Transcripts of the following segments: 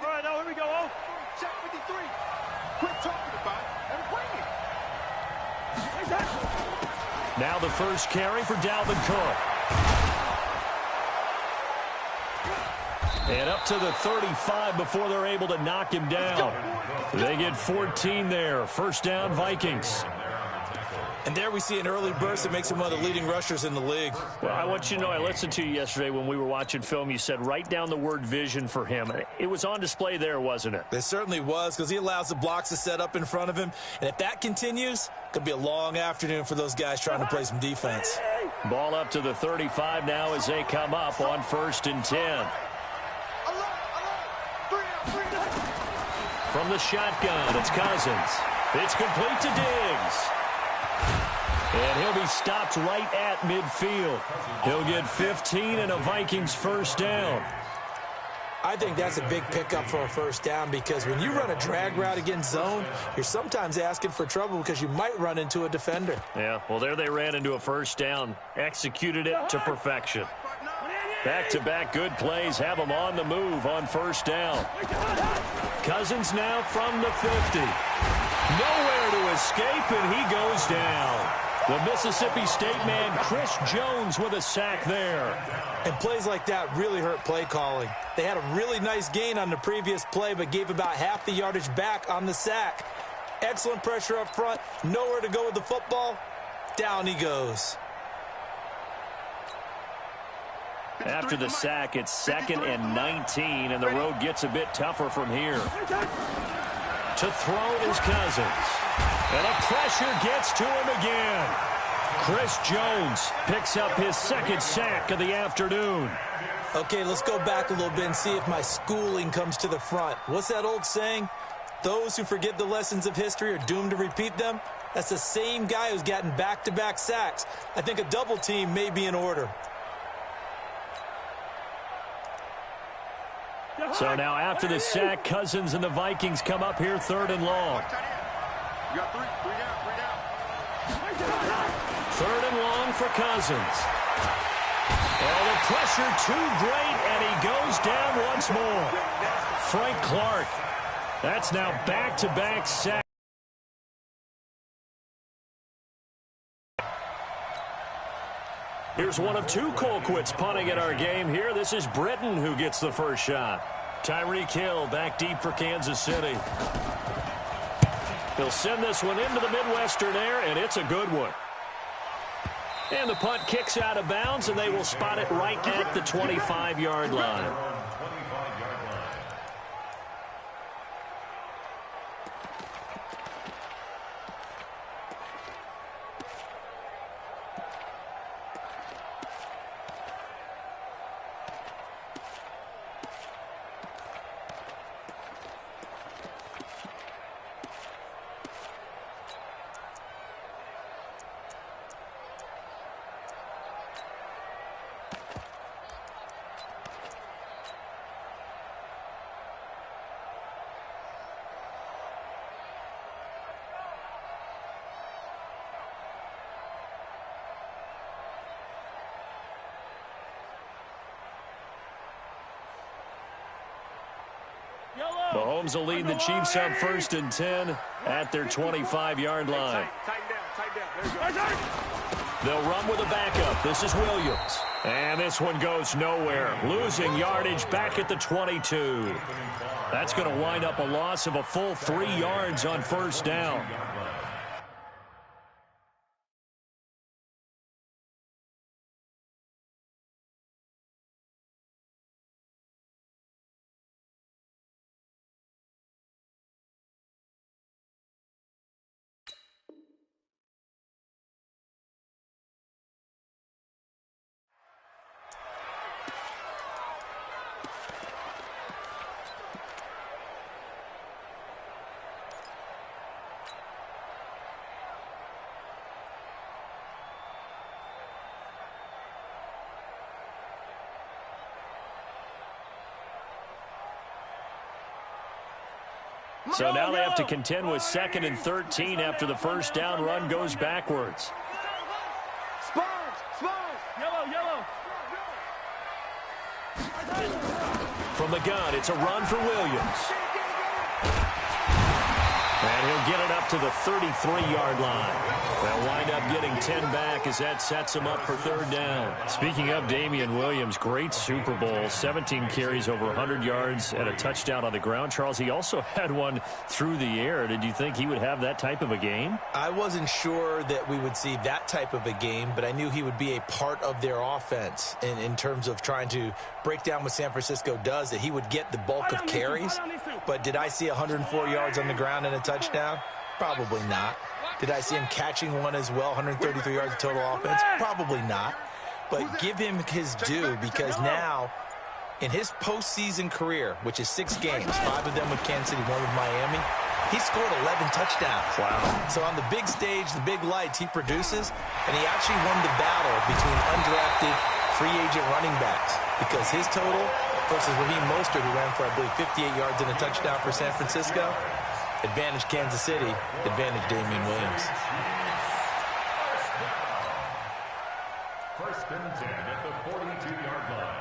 All right, now here we go. Oh. Check 53. Quit talking about it and bring it. Now the first carry for Dalvin Cook. And up to the 35 before they're able to knock him down. They get 14 there. First down, Vikings. And there we see an early burst that makes him one of the leading rushers in the league. Well, I want you to know, I listened to you yesterday when we were watching film. You said write down the word vision for him. It was on display there, wasn't it? It certainly was, because he allows the blocks to set up in front of him. And if that continues, it could be a long afternoon for those guys trying to play some defense. Ball up to the 35 now as they come up on 1st and 10. From the shotgun, it's Cousins. It's complete to Diggs. And he'll be stopped right at midfield. He'll get 15 and a Vikings first down. I think that's a big pickup for a first down, because when you run a drag route against zone, you're sometimes asking for trouble because you might run into a defender. Yeah, well, there they ran into a first down. Executed it to perfection. Back-to-back good plays have them on the move on first down. Cousins now from the 50. Nowhere to escape, and he goes down. The Mississippi State man, Chris Jones, with a sack there. And plays like that really hurt play calling. They had a really nice gain on the previous play, but gave about half the yardage back on the sack. Excellent pressure up front. Nowhere to go with the football. Down he goes. After the sack, it's 2nd and 19, and the road gets a bit tougher from here. To throw is Cousins. And a pressure gets to him again. Chris Jones picks up his 2nd sack of the afternoon. Okay, let's go back a little bit and see if my schooling comes to the front. What's that old saying? Those who forget the lessons of history are doomed to repeat them. That's the same guy who's gotten back-to-back sacks. I think a double team may be in order. So now after the sack, Cousins and the Vikings come up here 3rd and long. You got three down. 3rd and long for Cousins. Oh, the pressure too great, and he goes down once more. Frank Clark. That's now back-to-back sack. Here's one of 2 Colquitts punting at our game here. This is Britton who gets the first shot. Tyreek Hill back deep for Kansas City. He'll send this one into the Midwestern air, and it's a good one. And the punt kicks out of bounds, and they will spot it right at the 25-yard line. Mahomes will lead the Chiefs up 1st and 10 at their 25-yard line. They'll run with a backup. This is Williams. And this one goes nowhere. Losing yardage back at the 22. That's going to wind up a loss of a full 3 yards on first down. So now they have to contend with 2nd and 13 after the first down run goes backwards. Yellow. from the gun. It's a run for Williams. And he'll get it up to the 33-yard line. They'll wind up getting 10 back as that sets him up for third down. Speaking of Damian Williams, great Super Bowl. 17 carries, over 100 yards, and a touchdown on the ground. Charles, he also had one through the air. Did you think he would have that type of a game? I wasn't sure that we would see that type of a game, but I knew he would be a part of their offense in terms of trying to break down what San Francisco does, that he would get the bulk of carries. But did I see 104 yards on the ground and a touchdown? Probably not. Did I see him catching one as well, 133 yards of total offense? Probably not. But give him his due, because now, in his postseason career, which is 6 games, 5 of them with Kansas City, 1 with Miami, he scored 11 touchdowns. Wow. So on the big stage, the big lights, he produces, and he actually won the battle between undrafted free agent running backs, because his total versus Raheem Mostert, who ran for, I believe, 58 yards and a touchdown for San Francisco, advantage Kansas City, advantage Damian Williams. First and 10 at the 42-yard line.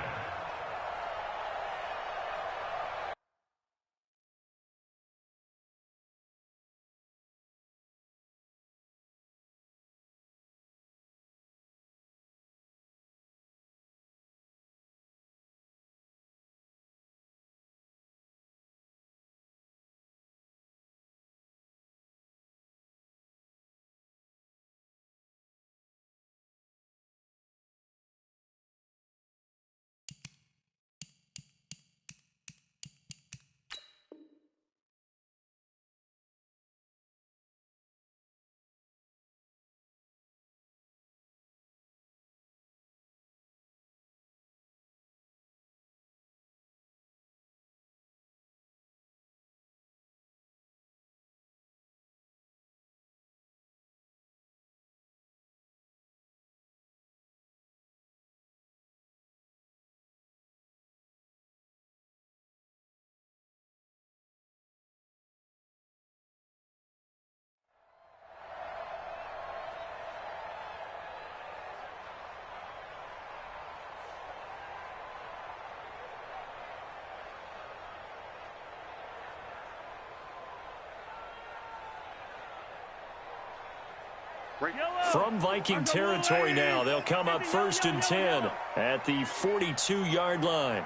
From Viking territory now, they'll come up first and 10 at the 42-yard line.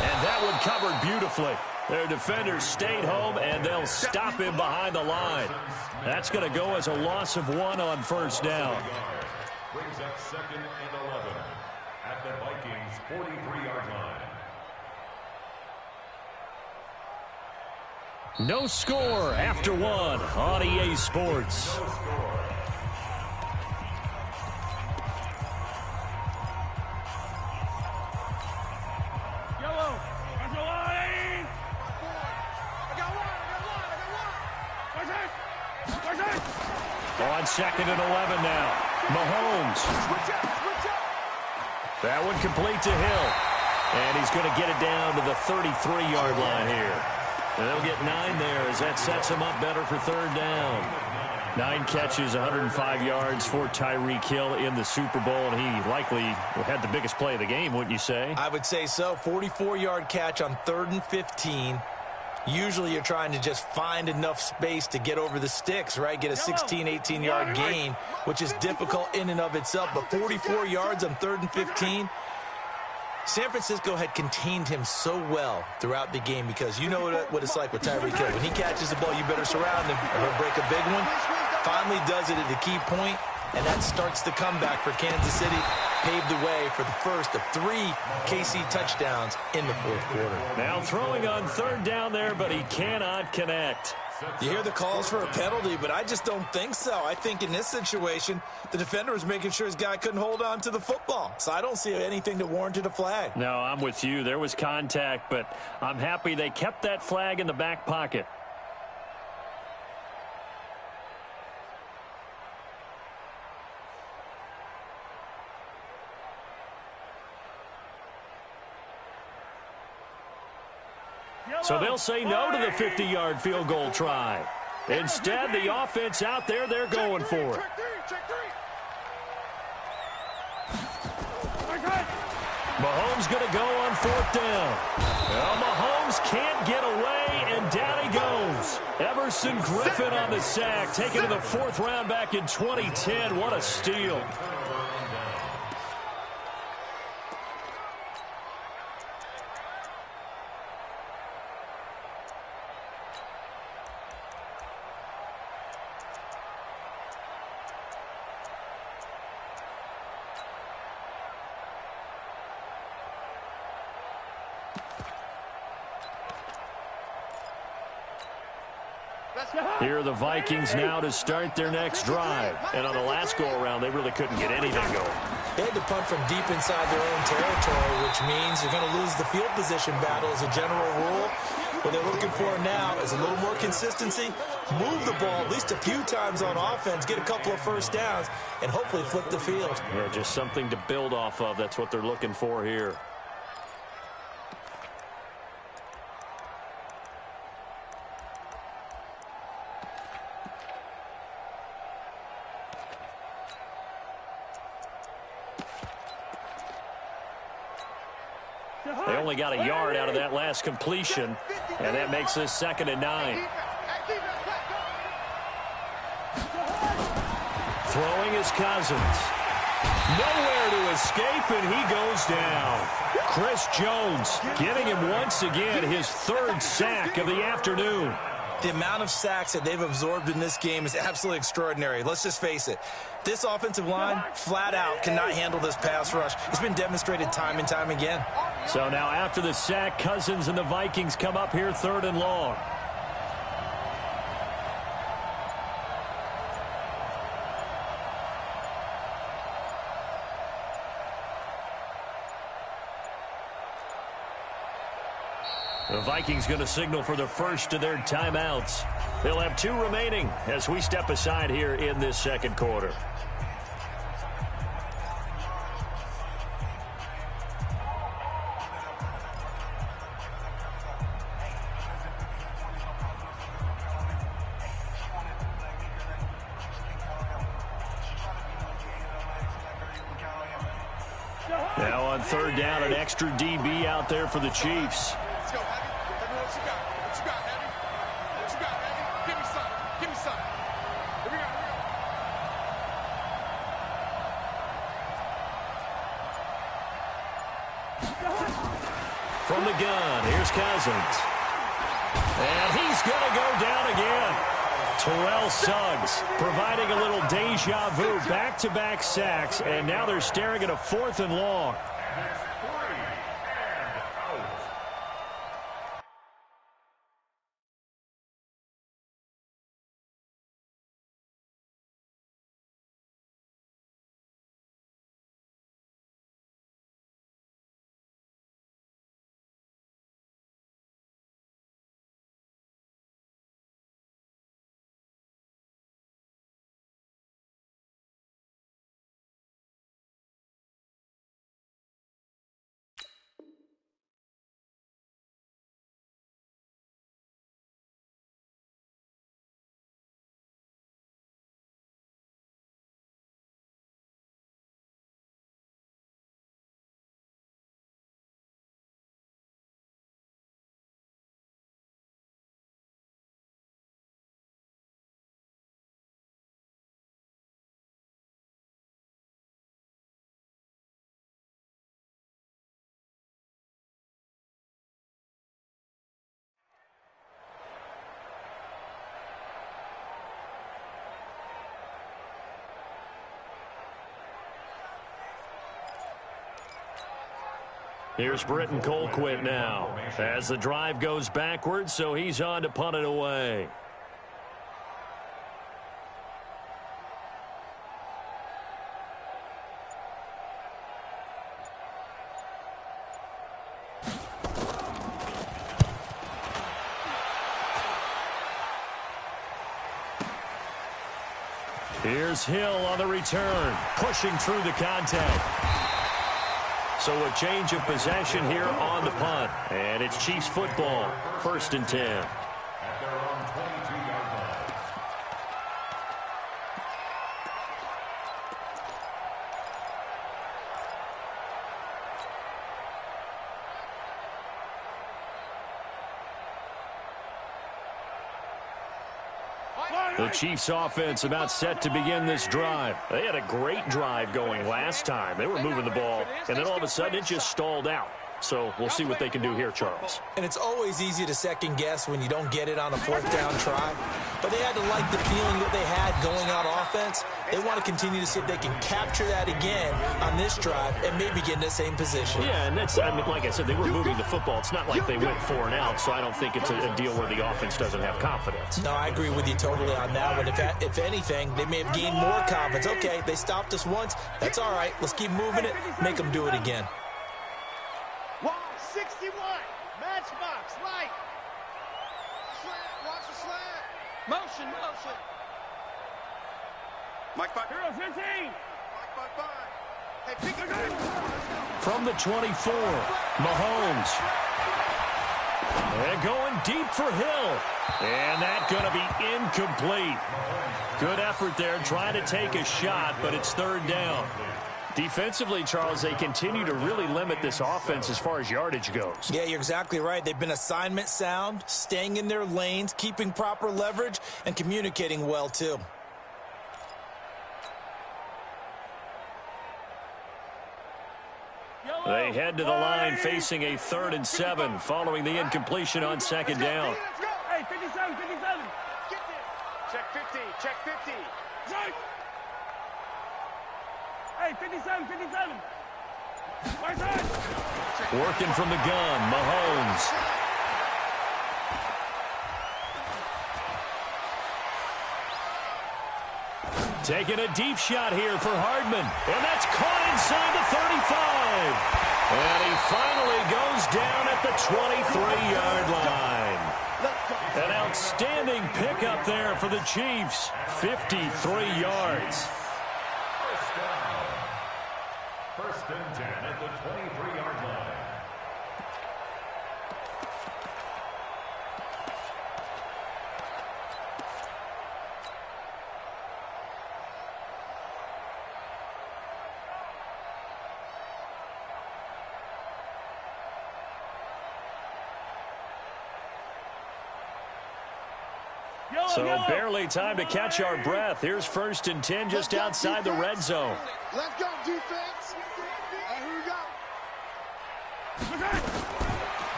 And that one covered beautifully. Their defenders stayed home, and they'll stop him behind the line. That's going to go as a loss of 1 on first down. Brings up 2nd and 11 at the Vikings' 43-yard line. No score after 1 on EA Sports. On 2nd and 11 now. Mahomes. That one complete to Hill. And he's going to get it down to the 33-yard line here. And they'll get 9 there as that sets him up better for third down. 9 catches, 105 yards for Tyreek Hill in the Super Bowl, and he likely had the biggest play of the game, wouldn't you say? I would say so. 44-yard catch on 3rd and 15. Usually you're trying to just find enough space to get over the sticks, right? Get a 16, 18-yard gain, which is difficult in and of itself. But 44 yards on 3rd and 15. San Francisco had contained him so well throughout the game, because you know what it's like with Tyreek Hill. When he catches the ball, you better surround him or he'll break a big one. Finally does it at the key point, and that starts the comeback for Kansas City. Paved the way for the first of 3 KC touchdowns in the 4th quarter. Now throwing on 3rd down there, but he cannot connect. You hear the calls for a penalty, but I just don't think so. I think in this situation, the defender was making sure his guy couldn't hold on to the football. So I don't see anything that warranted a flag. No, I'm with you. There was contact, but I'm happy they kept that flag in the back pocket. So they'll say no to the 50-yard field goal try. Instead, the offense out there, they're going for it. Mahomes going to go on 4th down. Well, Mahomes can't get away, and down he goes. Everson Griffin on the sack, taken to the 4th round back in 2010. What a steal. Here are the Vikings now to start their next drive. And on the last go-around, they really couldn't get anything going. They had to punt from deep inside their own territory, which means you're going to lose the field position battle as a general rule. What they're looking for now is a little more consistency, move the ball at least a few times on offense, get a couple of first downs, and hopefully flip the field. Yeah, just something to build off of. That's what they're looking for here. They only got a yard out of that last completion, and that makes this 2nd and 9. Throwing is Cousins. Nowhere to escape, and he goes down. Chris Jones getting him once again his 3rd sack of the afternoon. The amount of sacks that they've absorbed in this game is absolutely extraordinary. Let's just face it. This offensive line, flat out, cannot handle this pass rush. It's been demonstrated time and time again. So now after the sack, Cousins and the Vikings come up here 3rd and long. The Vikings going to signal for the first of their timeouts. They'll have 2 remaining as we step aside here in this 2nd quarter. Now on 3rd down, an extra DB out there for the Chiefs. Let's go, Heavy. Tell me what you got. What you got, Heavy? What you got, Heavy? Give me something. Give me something. Here we go. From the gun, here's Cousins. And he's going to go down again. Terrell Suggs providing a little deja vu, back-to-back sacks, and now they're staring at a 4th and long. Here's Britton Colquitt now as the drive goes backwards, so he's on to punt it away. Here's Hill on the return, pushing through the contact. So a change of possession here on the punt. And it's Chiefs football, 1st and 10. At their own 22-yard line. The Chiefs offense about set to begin this drive. They had a great drive going last time. They were moving the ball, and then all of a sudden it just stalled out. So we'll see what they can do here, Charles. And it's always easy to second guess when you don't get it on a fourth down try. But they had to like the feeling that they had going on offense. They want to continue to see if they can capture that again on this drive and maybe get in the same position. Yeah, and that's, I mean, like I said, they were moving the football. It's not like they went 4 and out, so I don't think it's a deal where the offense doesn't have confidence. No, I agree with you totally on that one. If anything, they may have gained more confidence. Okay, they stopped us once. That's all right. Let's keep moving it. Make them do it again. 61, matchbox, light. Slant, watch the slant. Motion. Mike 5. Hero 15. Mike 5. Hey, pick it up. From the 24, Mahomes. And going deep for Hill. And that's going to be incomplete. Good effort there trying to take a shot, but it's third down. Defensively, Charles, they continue to really limit this offense as far as yardage goes. Yeah, you're exactly right. They've been assignment sound, staying in their lanes, keeping proper leverage, and communicating well, too. They head to the line facing a 3rd and 7 following the incompletion on second down. Hey, 57. Check 50. Hey, 57. Right side. Working from the gun, Mahomes. Taking a deep shot here for Hardman. And that's caught inside the 35. And he finally goes down at the 23-yard line. An outstanding pickup there for the Chiefs. 53 yards. First and 10 at the 23-yard line. So barely time to catch our breath. Here's 1st and 10 just outside the red zone. Let's go, defense. Here we go.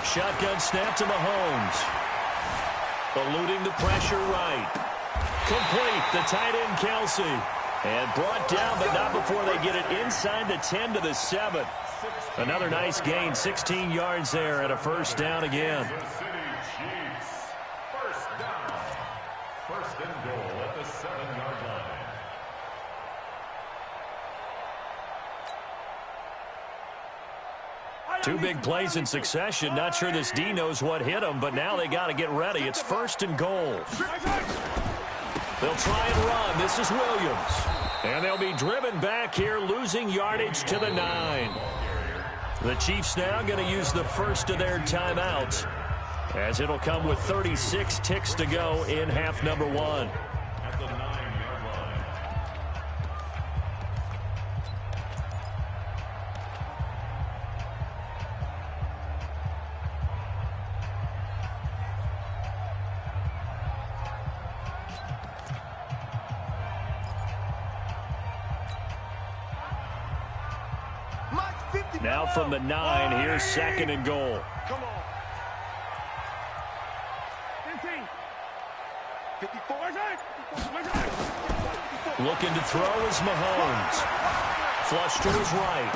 Shotgun snap to Mahomes. Eluding the pressure right. Complete. The tight end, Kelsey. And brought down, but not before they get it inside the 10 to the 7. Another nice gain, 16 yards there, and a first down again. First and goal at the 7-yard line. Two big plays in succession. Not sure this D knows what hit him, but now they got to get ready. It's 1st and goal. They'll try and run. This is Williams. And they'll be driven back here, losing yardage to the 9. The Chiefs now going to use the first of their timeouts, as it'll come with 36 ticks to go in half number 1. At the 9-yard line. Now from the 9, here's 2nd and goal. Come on. 15. 54. Looking to throw is Mahomes. Flush to his right.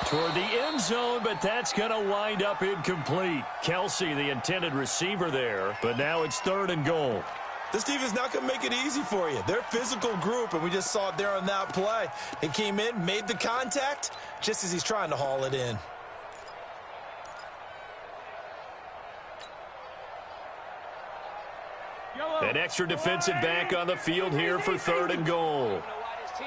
Toward the end zone, but that's going to wind up incomplete. Kelsey, the intended receiver there, but now it's 3rd and goal. This defense not going to make it easy for you. They're a physical group, and we just saw it there on that play. He came in, made the contact, just as he's trying to haul it in. An extra defensive back on the field here for 3rd and goal. Stay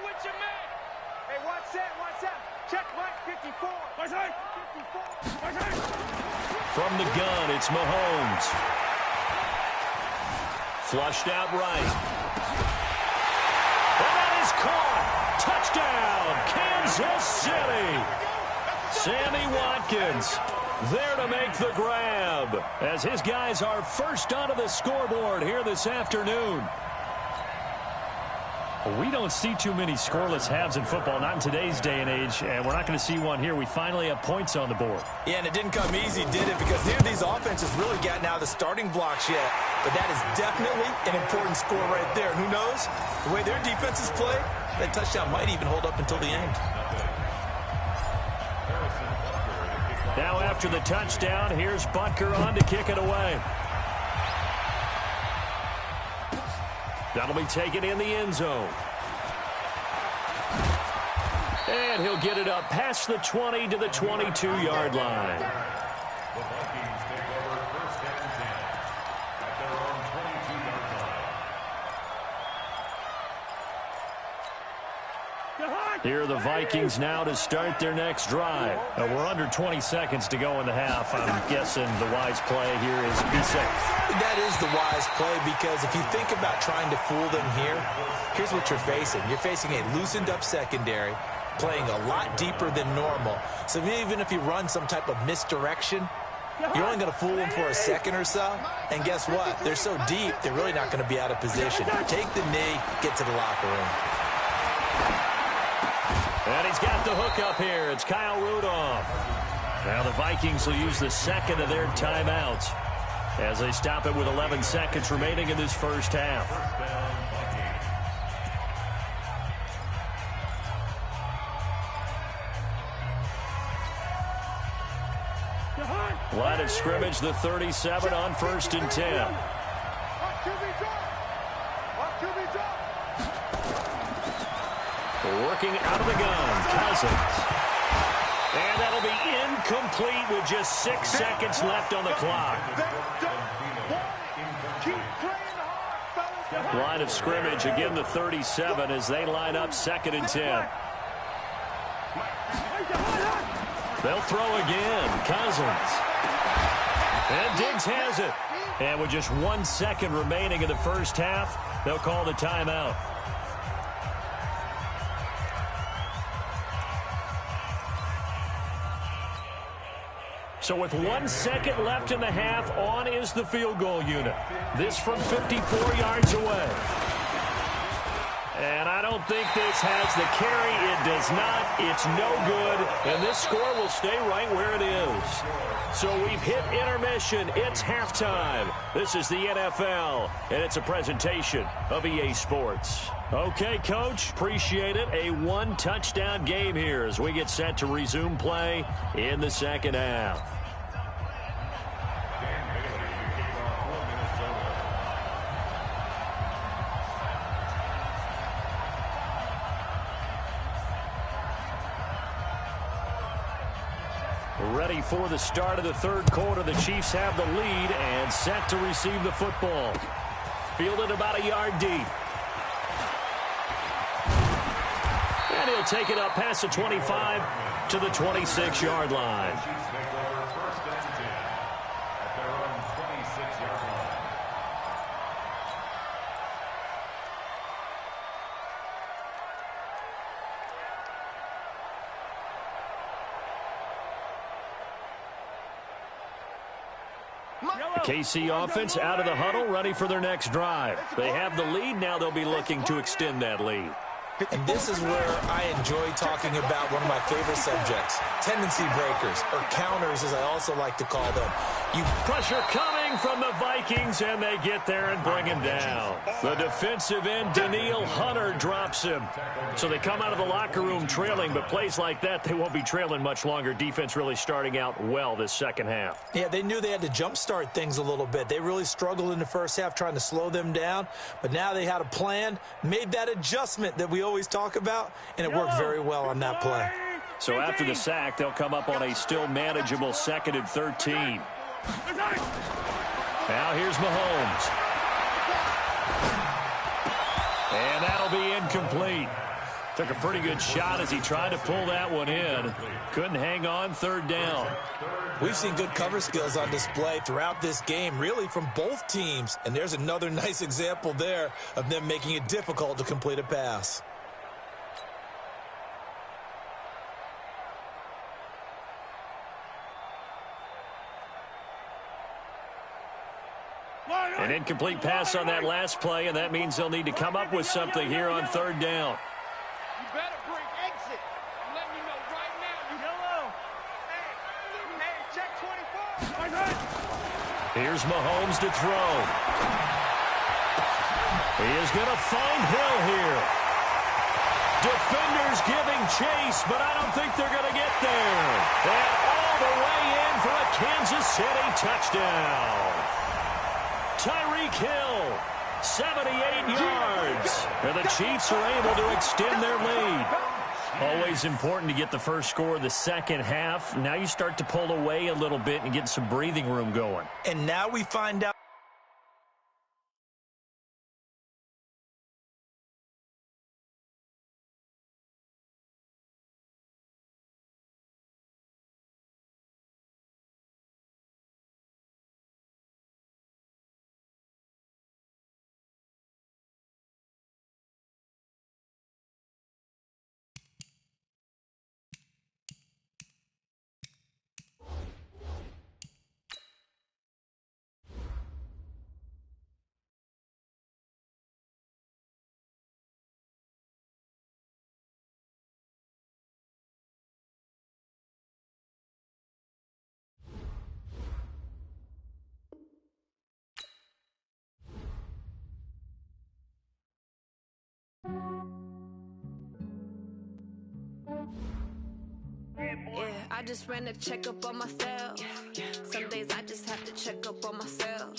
with your man. Hey, watch that. Check Mike 54. From the gun, it's Mahomes. Flushed out right. And that is caught. Touchdown, Kansas City. Sammy Watkins There to make the grab, as his guys are first onto the scoreboard here this afternoon. We don't see too many scoreless halves in football, not in today's day and age, and we're not going to see one here. We finally have points on the board. Yeah, and it didn't come easy, did it? Because neither of these offenses really gotten out of the starting blocks yet. But that is definitely an important score right there. And who knows? The way their defenses play, that touchdown might even hold up until the end. Now after the touchdown, here's Butker on to kick it away. That'll be taken in the end zone. And he'll get it up past the 20 to the 22-yard line. The Vikings take over first and 10 at their own 22-yard line. Here are the Vikings now to start their next drive. We're under 20 seconds to go in the half. I'm guessing the wise play here is be safe. That is the wise play, because if you think about trying to fool them here, here's what you're facing. You're facing a loosened-up secondary, playing a lot deeper than normal. So even if you run some type of misdirection, you're only going to fool them for a second or so. And guess what? They're so deep, they're really not going to be out of position. Take the knee, get to the locker room. And he's got the hook up here. It's Kyle Rudolph. Now the Vikings will use the second of their timeouts as they stop it with 11 seconds remaining in this first half. Line of scrimmage, the 37 on 1st and 10. Working out of the gun, Cousins. And that'll be incomplete with just 6 seconds left on the clock. Line of scrimmage, again the 37 as they line up 2nd and 10. They'll throw again, Cousins. And Diggs has it. And with just 1 second remaining in the first half, they'll call the timeout. So with 1 second left in the half, on is the field goal unit. This from 54 yards away. And I don't think this has the carry. It does not. It's no good. And this score will stay right where it is. So we've hit intermission. It's halftime. This is the NFL, and it's a presentation of EA Sports. Okay, Coach, appreciate it. A one-touchdown game here as we get set to resume play in the second half. Ready for the start of the third quarter. The Chiefs have the lead and set to receive the football. Fielded about a yard deep. And he'll take it up past the 25 to the 26-yard line. The KC offense out of the huddle, ready for their next drive. They have the lead. Now they'll be looking to extend that lead. And this is where I enjoy talking about one of my favorite subjects, tendency breakers, or counters as I also like to call them. Pressure coming from the Vikings, and they get there and bring him down. The defensive end, Danielle Hunter, drops him. So they come out of the locker room trailing, but plays like that, they won't be trailing much longer. Defense really starting out well this second half. Yeah, they knew they had to jumpstart things a little bit. They really struggled in the first half trying to slow them down, but now they had a plan, made that adjustment that we always talk about, and it worked very well on that play. So after the sack, they'll come up on a still manageable 2nd and 13. Now here's Mahomes. And that'll be incomplete. Took a pretty good shot as he tried to pull that one in. Couldn't hang on, 3rd down. We've seen good cover skills on display throughout this game, really from both teams. And there's another nice example there of them making it difficult to complete a pass. An incomplete pass on that last play, and that means they'll need to come up with something here on third down. You better bring exit. I'm letting you know right now. You yellow. Hey, check 24. Here's Mahomes to throw. He is going to find Hill here. Defenders giving chase, but I don't think they're going to get there. And all the way in for a Kansas City touchdown. Tyreek Hill, 78 yards. And the Chiefs are able to extend their lead. Always important to get the first score of the second half. Now you start to pull away a little bit and get some breathing room going. And now we find out. Yeah, I just ran a checkup on myself. Some days I just have to check up on myself.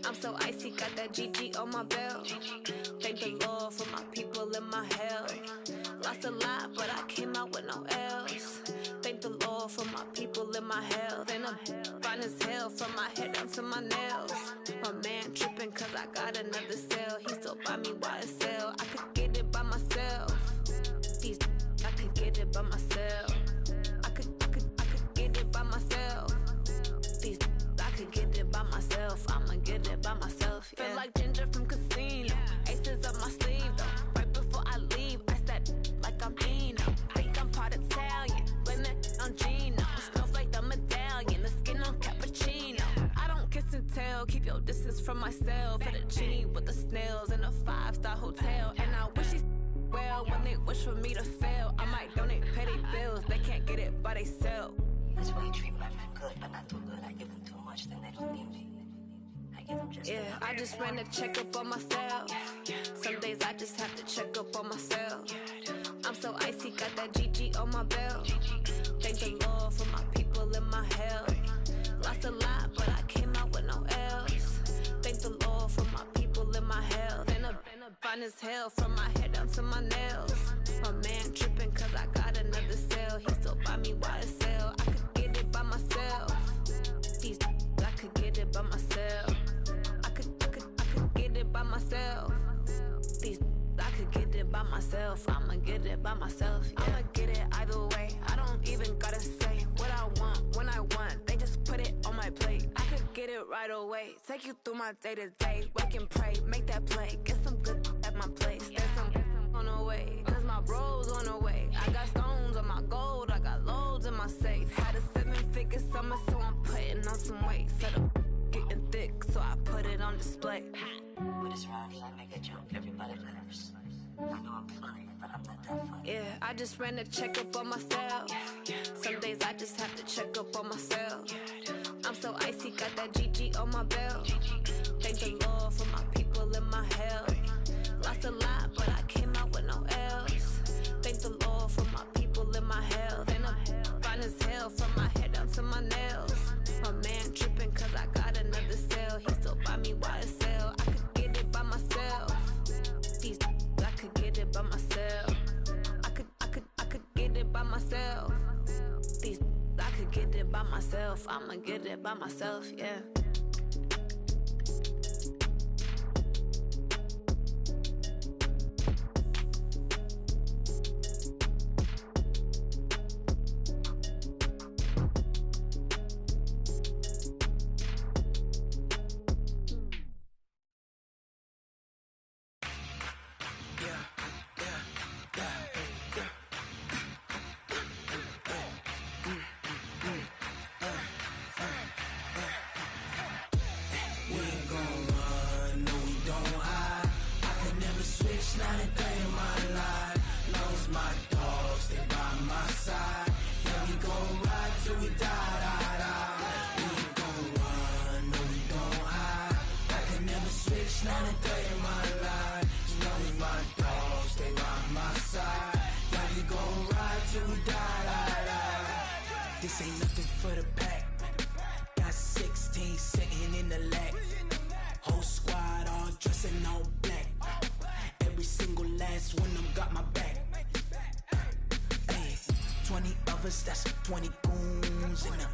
I'm so icy, got that GG on my belt. Thank the Lord for my people and my health. Lost a lot, but I came out with no else. Thank the Lord for my people and my health. And I'm fine as hell from my head down to my nails. My man tripping cause I got another cell. He still buy me YSL. I could get it by myself. These I could get it by myself. I could get it by myself. These I could get it by myself. I'ma get it by myself. Yeah. Feel like Ginger from Casino. Aces up my sleeve though. Right before I leave, I said like I'm Dino. Think I'm part Italian. Blame it on Gino. Snowflake the medallion. The skin on cappuccino. I don't kiss and tell. Keep your distance from myself. For the genie with the snails in a 5-star hotel. And I wish he's well when they wish for me to fail. I might donate petty bills. They can't get it by themselves. That's why you treat my friend good, but not too good. I give them too much, then they don't need me. I give them just yeah, I just ran a checkup on myself. Some days I just have to check up on myself. I'm so icy, got that GG on my belt. Thank the Lord for my people and my health. Lost a lot, but I came out with no else. Thank the Lord for my people and my health. And I'm fine as hell from my head down to my nails. My man tripping cause I got another cell. He still buy me YSL. I could get it by myself. These I could get it by myself. I could get it by myself. These I could get it by myself. I'ma get it by myself. Yeah. I'ma get it either way. I don't even gotta say what I want when I want. They just put it on my plate. I could get it right away. Take you through my day to day. Wake and pray, make that play. Get some good at my place. There's some on the way, cause my bros on the way. I got stones on my gold. I got loads in my safe. Had a 7-figure summer, so I'm putting on some weight. Set up getting thick, so I put it on display. With this round, I make a joke, everybody laughs. I know I'm funny, but I'm not that funny. Yeah, I just ran a checkup on myself. Some days I just have to check up on myself. I'm so icy, got that GG on my belt. Thank the Lord for my people and my health. Lost a lot, but I came out with no else. Thank the Lord for my people and my health. And I'm fine as hell from my head down to my nails. My man tripping cause I got another cell. He still buy me YSL. I could get it by myself. These I could get it by myself. I could get it by myself. These I could get it by myself. I'ma get it by myself, yeah. West, that's 20 goons in a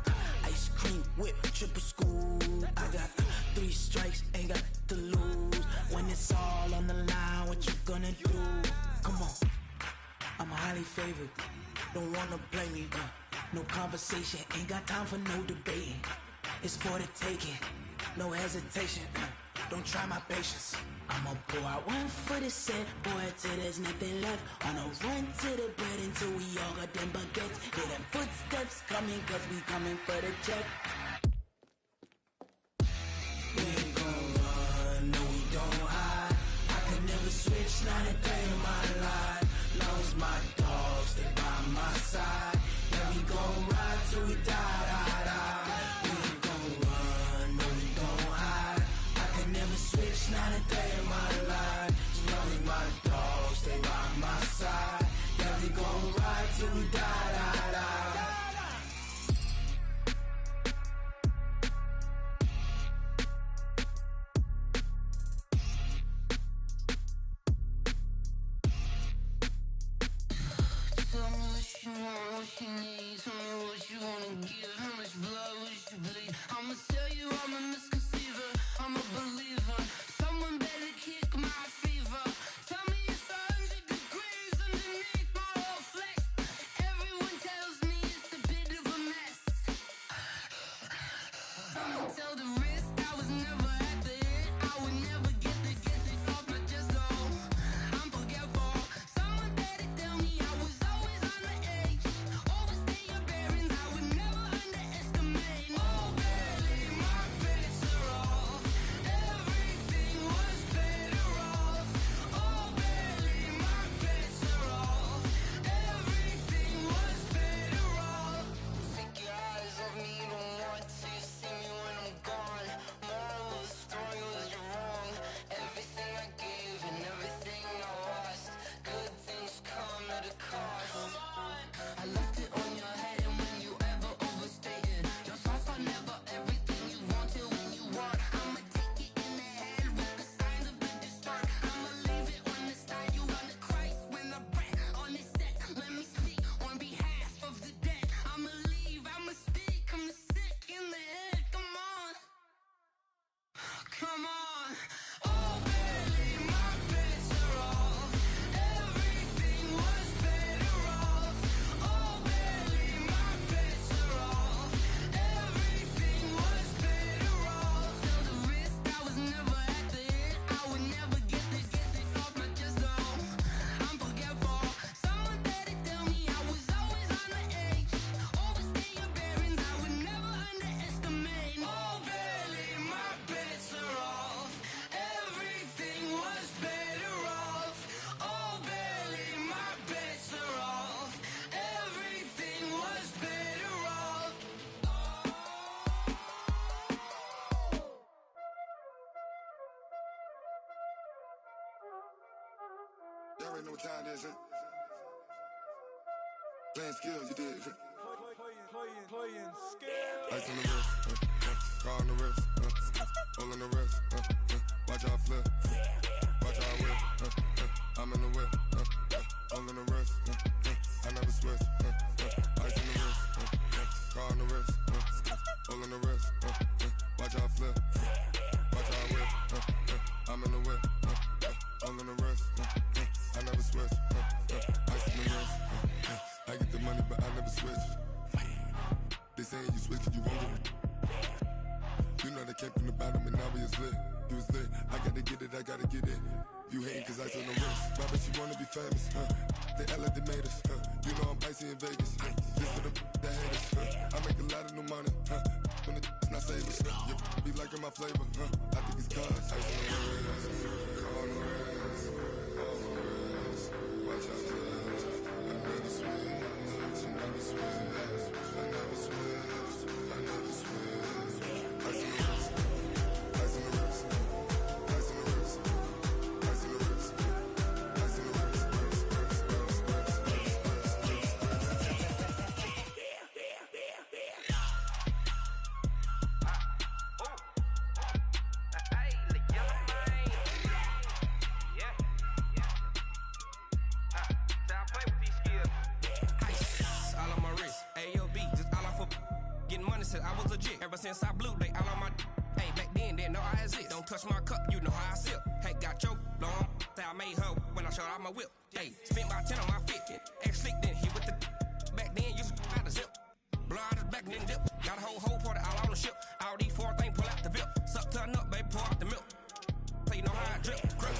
ice cream whip, triple scoop. I got 3 strikes, ain't got to lose. When it's all on the line, what you gonna do? Come on, I'm highly favored, don't wanna play me. No conversation, ain't got time for no debating. It's for the taking, no hesitation. Don't try my patience. I'ma pour out one for the set, boy, till there's nothing left. On a run to the bread until we all got them baguettes. Hear them footsteps coming, cause we coming for the check. We ain't gon' run, no we don't hide. I could never switch, not a day in my life. Long as my dogs stay by my side. Yeah, we gon' ride till we die, die, die. We ain't gon' run, no we don't hide. I could never switch, not a day in my life. As long as my dogs stay by my side. Yeah, we gon' ride till we die, die, die. Tell me what you want, what you need. Tell me what you wanna give. How much blood would you bleed? I'ma tell you I'm a misconceiver. I'm a believer. Someone better kick my fever. Tell me it's 100 degrees underneath my whole flesh. Everyone tells me it's a bit of a mess. I'ma tell the risk I was never at the end. I would never get it off my chest. Oh, I'm forgetful. Someone better tell me I was always on the edge. Overstay your bearings, I would never underestimate. Oh, barely, my bets are off. Everything was better off. Oh, barely, my bets are off. Everything was better off. Take your eyes off me, you don't want to see me when I'm gone. Moral of the story was you're wrong. Everything I gave and everything I lost. Good things come at a cost. I left it on your head, and when you ever overstay it, your thoughts are never everything you want till when you want. I'ma take it in the head with the signs of a distort. I'ma leave it on the side. You wanna Christ when I breath on this set. Let me speak on behalf of the dead. I'ma leave, I'ma speak. I'm the sick in the head. Come on, come on. Oh, barely, my bets are off. Everything was better off. Oh, barely, my bets are off. Everything was better off. Tell the risk I was never at the end. I would never get it off my chest. Oh, I'm forgetful. Someone better tell me I was always on the edge. Overstay your bearings, I would never underestimate. Oh, barely, my bets are off. Everything was better off. Oh, barely, my bets are off. Everything was better off. Y'all already know what time it is, huh? Playing skills, you did. Playing skills. Ice on the wrist, car on the wrist, hole in the wrist, watch how I flip, watch how I whip, I'm in the whip, hole in the wrist, I never switch, ice on the wrist, car on the wrist, hole in the wrist, watch how I flip, watch how I whip, I'm in the whip, hole in the wrist, I never switch, ice on the wrist, I get the money but I never switch. They saying you switch and you won't get it. You know they came from the bottom and now we is lit. You was lit, I gotta get it, I gotta get it. You hating cause ice on the wrist. My bitch, you wanna be famous, They act like they made us, You know I'm icy in Vegas, This for the that hate us, I make a lot of new money, When it's not savers, You be liking my flavor, I think it's cause ice on the wrist, on the wrist, on the wrist. Watch out, cuz I never switch, I never switch, I never switch, I never switch. Ice on the wrist, ice on the wrist, ice on the wrist, ice on the wrist, ice on the wrist, said I was legit. Ever since I blew, they all on my hey, back then, didn't know I exist. Don't touch my cup, you know how I sip. Hey, got choked, long. Say I made her when I showed out my whip. Hey, spent about 10 on my 50. Ex-slick, then hit with the back then, used to out the zip. Blow out his back, then dip. Got a whole party all on the ship. All these 4 things, pull out the VIP. Suck to a nut, baby, pour out the milk. So you know how I drip. Crap.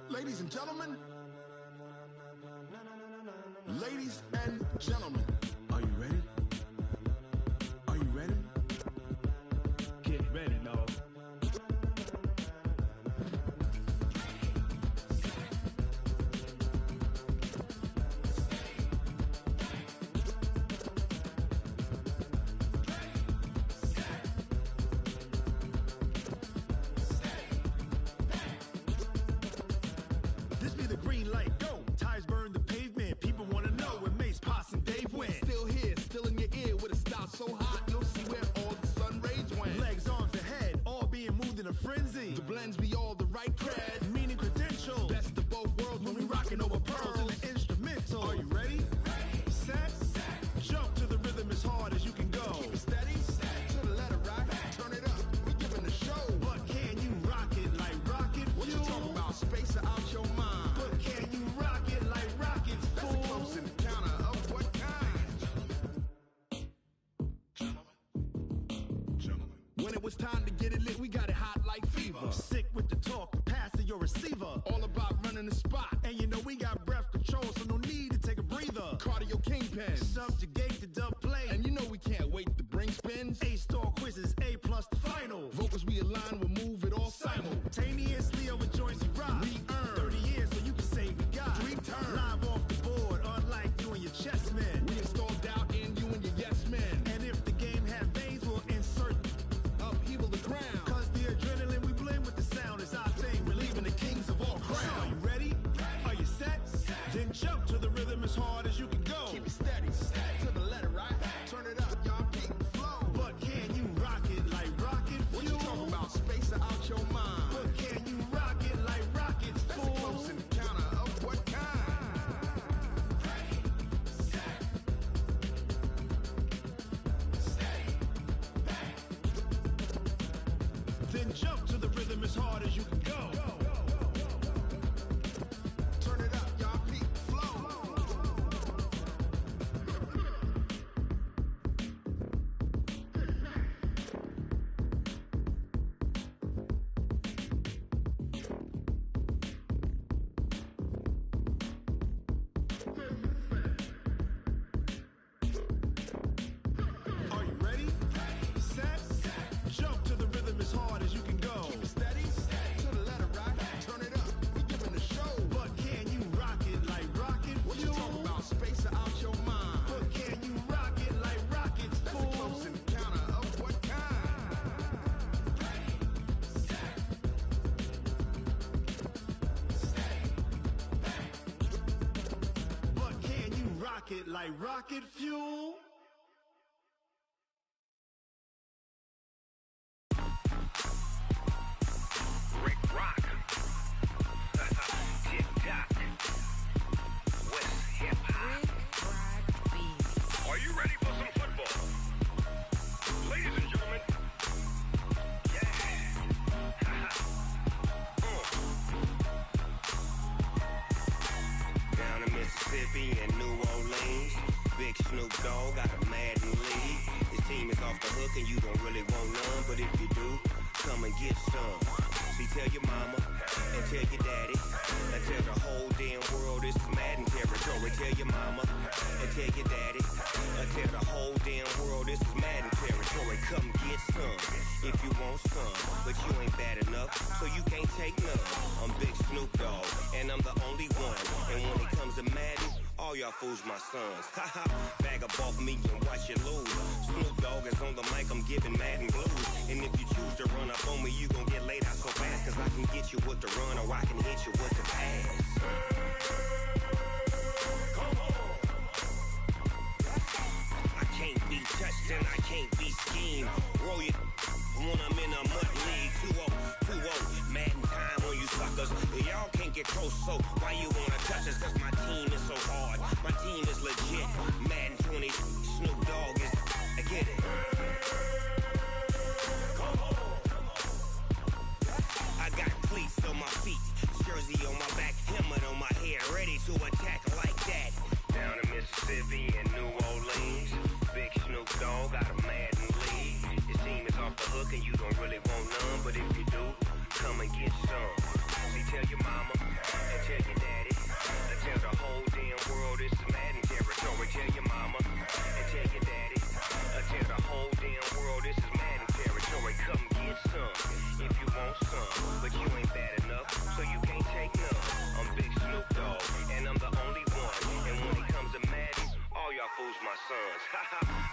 Ladies and gentlemen, ladies and gentlemen, are you ready? Are you ready? Get ready, no. like go. Tires burn the pavement. People want to know where Mace, Pops, and Dave went. Still here, still in your ear with a style so hot, you'll see where all the sun rays went. Legs, arms, and head, all being moved in a frenzy. The blends be all the right cred, meaning credentials. best of both worlds when we rockin' over pearls. In the instrumental. Are you ready? Set. Jump to the rhythm as hard as you can go. Keep it steady, to the letter right. Turn it up, we giving the show. But can you rock it like rocket fuel? What you talking about? Space or out your mind? But can you rock it like rockets, That's fool? a close encounter of what kind? When it was time to get it lit, we got it hot like fever. Sick with the talk, passing your receiver. All about running the spot. And you know we got breath control, so no need to take a breather. Cardio kingpin. Subjugate the dub play. And you know we can't wait to bring spins. A-star quizzes, A+ the final. Vocals we align, we'll move it all Simultaneously over joints we rock. We earn 30 years, so you can say we got 3 turns. live off the board, unlike you and your chess men. We install doubt in you and your yes men. And if the game had veins, we'll insert Upheaval the ground. Cause the adrenaline we blend with the sound is our thing. We're leaving the kings of all crowns. So are you ready? Are you set? Then jump to the rhythm as hard as you can go. Keep it steady, to the letter right. Turn it up, y'all keep the flow. But can you rock it like rocket fuel? What you talking about? Space or out your mind? But can you rock it like rockets, That's a fool? close encounter of what kind? Then jump to the rhythm as hard as you can go. Turn it up, y'all keep the flow. Are you ready? Set. Jump to the rhythm as hard as you can go. Keep it steady, to the letter right. Turn it up, we giving the show. But can you rock it like rocket What you fuel? talking about? Space or out your mind? But can you rock it like rockets, That's a fool? close encounter of what kind? But can you rock it like rocket fuel? Rick Rock. Tick tock. West hip hop. Are you ready for some football? Ladies and gentlemen. Yeah. Down in Mississippi and New Orleans, Big Snoop Dogg got a Madden league. His team is off the hook and you don't really want none, but if you do, come and get some. See, tell your mama and tell your daddy and tell the whole damn world this is Madden territory. Tell your mama and tell your daddy and tell the whole damn world this is Madden territory. Come get some if you want some, but you ain't bad enough, so you can't take none. I'm Big Snoop Dogg and I'm the only one. And when it comes to Madden, all y'all fools my sons. Haha, bag up off me and watch you lose. Snoop Dogg is on the mic, I'm giving Madden blues. And if you choose to run up on me, you gon' get laid out so fast. Cause I can get you with the run or I can hit you with the pass. Come on. I can't be touched and I can't be schemed. Roll you when I'm in a mud league. 2-0, 2-0, Madden time on you suckers. Y'all can't get close, so why you wanna touch us? Cause my team is so hard, my team is legit. Madden 20, Snoop Dogg is, I get it. Come on. I got cleats on my feet, jersey on my back, helmet on my head, ready to attack like that. Down in Mississippi and New Orleans, Big Snoop Dogg got a Madden league. Your team is off the hook and you don't really want none, but if you do, come and get some. See, tell your mama and tell your daddy and tell the whole damn world this is Madden territory. Tell your mama and tell your daddy and tell the whole damn world this is Madden territory. Come get some if you want some, but you ain't bad enough, so you can't take none. I'm Big Snoop Dogg and I'm the only one. And when it comes to Madden, all y'all fools my sons.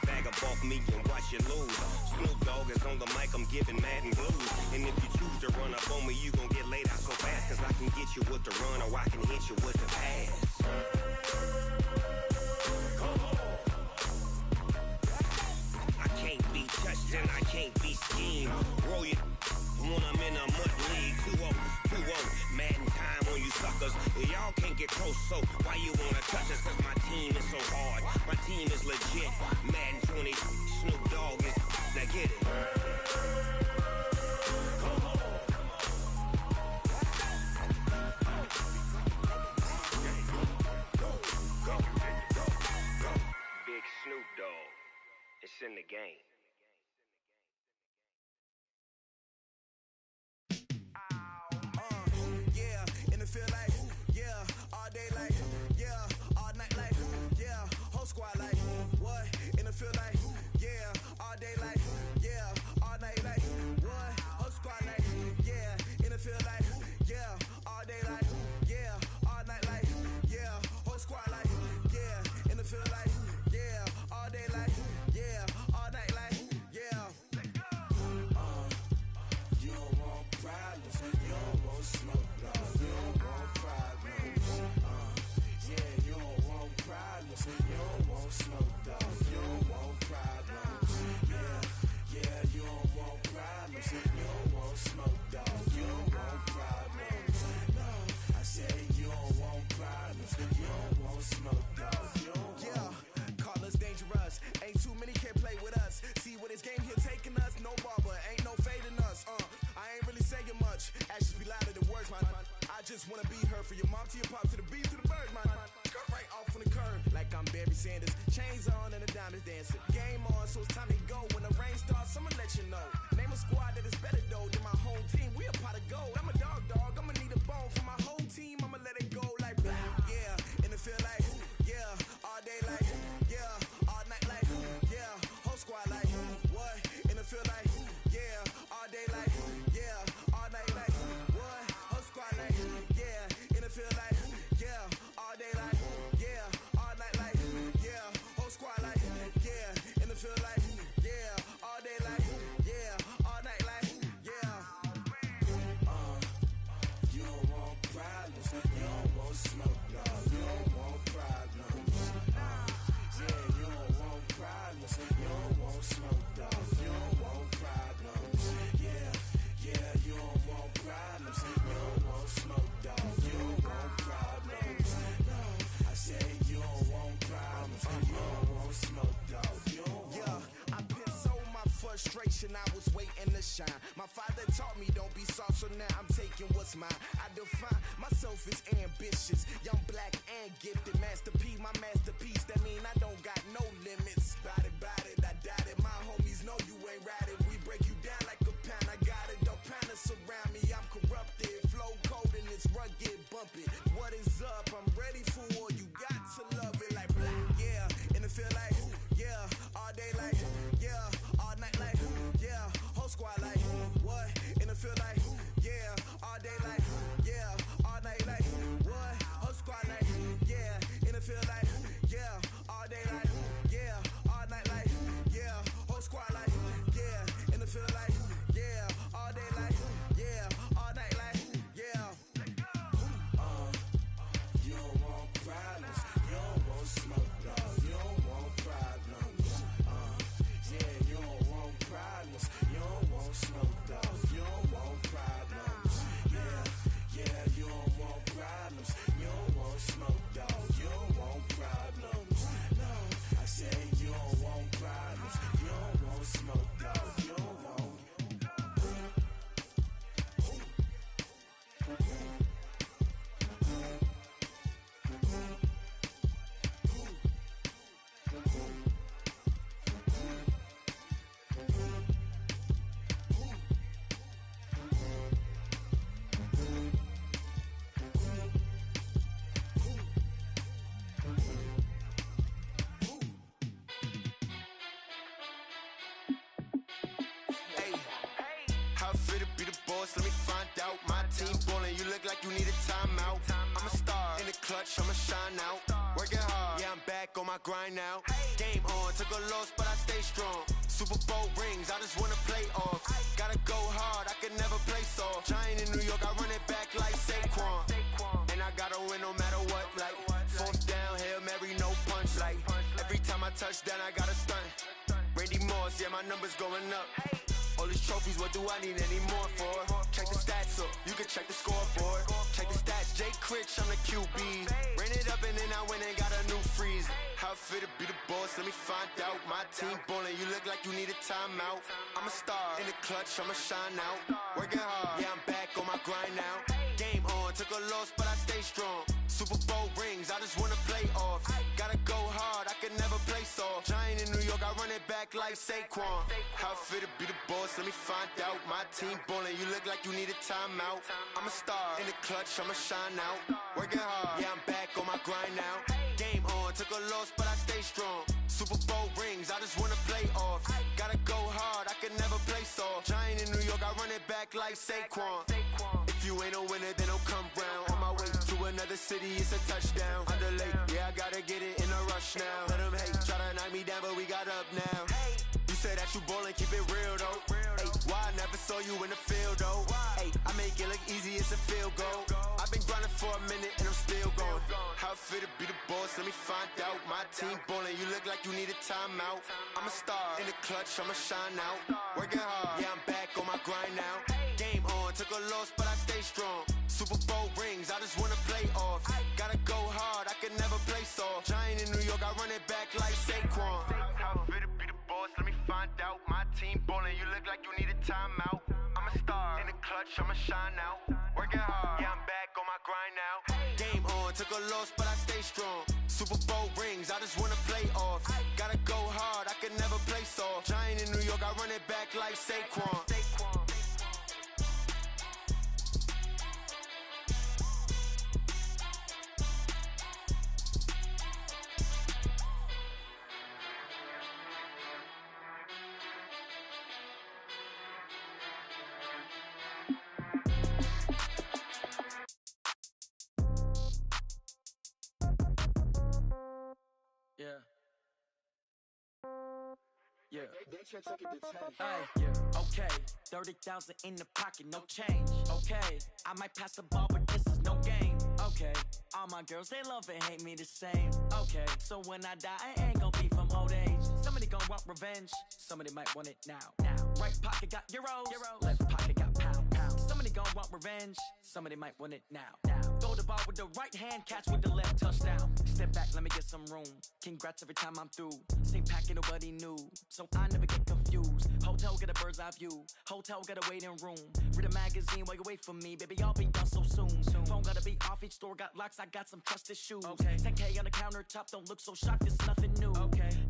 Bag up off me and watch you lose. Snoop Dogg is on the mic, I'm giving Madden blues. And if you choose to run up on me, you gon' get laid out so fast. Cause I can get hit you with the run or I can hit you with the pass. I can't be touched and I can't be schemed. Roll you when I'm in a mud league. 2-0, 2-0, Madden time on you suckers. Y'all can't get close, so why you wanna touch us? Cause my team is so hard, my team is legit. Madden 20, Snoop Dogg is, now get it. Big Snoop Dogg, it's in the game. Yeah, in the field like, yeah, all day like, yeah, all night like, yeah, whole squad like, what? In the field like, yeah, all day like, yeah, all night like, what? Whole squad like, yeah, in the field like, yeah, all day like, yeah, all night like, yeah, whole squad like, yeah, in the field like, yeah, all day like, yeah, all night like, yeah. You don't want problems, you don't want smoke, no. You don't want problems, yeah, you don't want problems, you don't want smoke, dog. You don't want problems, yeah, you don't want problems, you don't want smoke, dog. You don't want problems, no. I said you don't want problems, you don't want smoke, dog. You don't want. Call us dangerous, ain't too many can play with us. See what this game here taking us, no barber, ain't no fading us. I ain't really saying much, actions be louder than words, man. I just wanna be her, for your mom to your pop, to the beat, to the bird, man. Cut right off on the curb, like I'm Barry Sanders. Chains on and the diamonds dancing. Game on, so it's time to go. When the rain starts, I'ma let you know. Name a squad that is better though than my home team. We a pot of gold. I'm a dog, I'ma need a bone for my whole team. I'ma let it go like, yeah, in the field like, yeah, all day like, yeah, all night like, yeah, whole squad like, what? In the field like, yeah, all day like, yeah, all night like, what? Whole squad like, yeah, in the field like, yeah, all day like, yeah, all night like, yeah, whole squad like, yeah, in the field like, yeah, all day like, yeah, all night like, yeah. You don't want problems, you don't want smoke, no. You don't want problems, yeah, you don't want problems, you don't want smoke, dog. You don't want problems, yeah, you don't want problems, you don't want smoke, dog. You don't want problems, no. I said you don't want problems, you don't want smoke, dog. You don't want. Yeah, I pissed so my frustration, I was waiting to shine. My father taught me don't be soft, so now I'm taking what's mine. I define myself as ambitious, young, black, and gifted. Master P, my masterpiece, that mean I don't got no limits. Bout it, I doubt it. My homies know you ain't ratted. We break you down like a pound. I got it, don't pound us around me. I'm corrupted, flow cold and it's rugged, bump it. What is up? I'm ready for war. You got to love it like black. Yeah, in the field like, yeah, all day like, yeah, all night like, yeah, whole squad like, what? In the field like, yeah, all day like, yeah, all night like, what? Whole squad like, yeah, in the field like, yeah, all day like, yeah, all night like, yeah, whole squad like, yeah, in the field like, yeah, all day like, yeah, all night like, yeah. You don't want problems, you don't want smoke, dog. You don't want problems, yeah, you don't want problems, you don't want smoke, dog. You don't want problems, yeah, you don't want problems, you don't want smoke, dog. You don't want problems, no. I said you don't want problems, you don't want smoke, dog. You don't want. How fit to be the boss? Let me find out. My team ballin', you look like you need a timeout. I'm a star in the clutch, I'ma shine out. Working hard, yeah, I'm back on my grind now. Game on, took a loss, but I stay strong. Super Bowl rings, I just wanna play off. Gotta go hard, I can never play soft. Giant in New York, I run it back like Saquon. touchdown, I got a stunt. Randy Moss, yeah, my numbers going up. All these trophies, what do I need any more for? Check the stats up, you can check the scoreboard. Check the stats, Jake Critch, I'm the QB. Ran it up and then I went and got a new freeze. How it feel to be the boss, let me find out. My team ballin', you look like you need a timeout. I'm a star, in the clutch, I'ma shine out. Working hard, yeah, I'm back on my grind now. Game on, took a loss, but I stay strong. Super Bowl rings, I just wanna play off. Gotta go hard, I can never play soft. Giant in New York, I run it back like Saquon. How it feel to be the boss, let me find out. My team ballin', you look like you need a timeout. I'm a star, in the clutch, I'ma shine out. Working hard, yeah, I'm back on my grind now. Game on, took a loss, but I stay strong. Super Bowl rings, I just wanna play off. Gotta go hard, I can never play soft. Giant in New York, I run it back like Saquon. If you ain't a winner, then don't come round. On my way to another city, it's a touchdown. Underlay, yeah, I gotta get it in a rush now. Let them hate, try to knock me down, but we got up now. You say that you ballin', keep it real though. Hey, why I never saw you in the field though? Hey, I make it look easy, it's a field goal. I've been grinding for a minute and I'm still going. How it feel to be the boss, let me find out. My team ballin', you look like you need a timeout. I'm a star, in the clutch, I'ma shine out. Working hard, yeah, I'm back on my grind now. Game on, took a loss, but I stay strong. Super Bowl rings, I just wanna play off. Gotta go hard, I can never play soft. Giant in New York, I run it back like Saquon. How it feel to be the boss, let me find out. My team ballin', you look like you need a timeout. I'm a star, in the clutch, I'ma shine out. Working hard, yeah, I'm back on my grind now. Game on, took a loss, but I stay strong. Super Bowl rings, I just wanna play off. Gotta go hard, I can never play soft. Giant in New York, I run it back like Saquon. Yeah. Yeah. Hey, yeah. Okay. 30,000 in the pocket, no change. Okay. I might pass the ball, but this is no game. Okay. All my girls, they love and hate me the same. Okay. So when I die, I ain't gon' be from old age. Somebody gon' want revenge. Somebody might want it now. Right pocket got euros. Left pocket got pound. Somebody gon' want revenge. Somebody might want it now. Throw the ball with the right hand, catch with the left, touchdown. Step back, let me get some room. Congrats every time I'm through. Same packet, nobody knew, so I never get confused. Hotel get a bird's eye view. Hotel got a waiting room. Read a magazine while you wait for me, baby. I'll be done so soon. Phone gotta be off. Each store got locks. I got some trusted shoes. 10K on the countertop. Don't look so shocked. It's nothing new.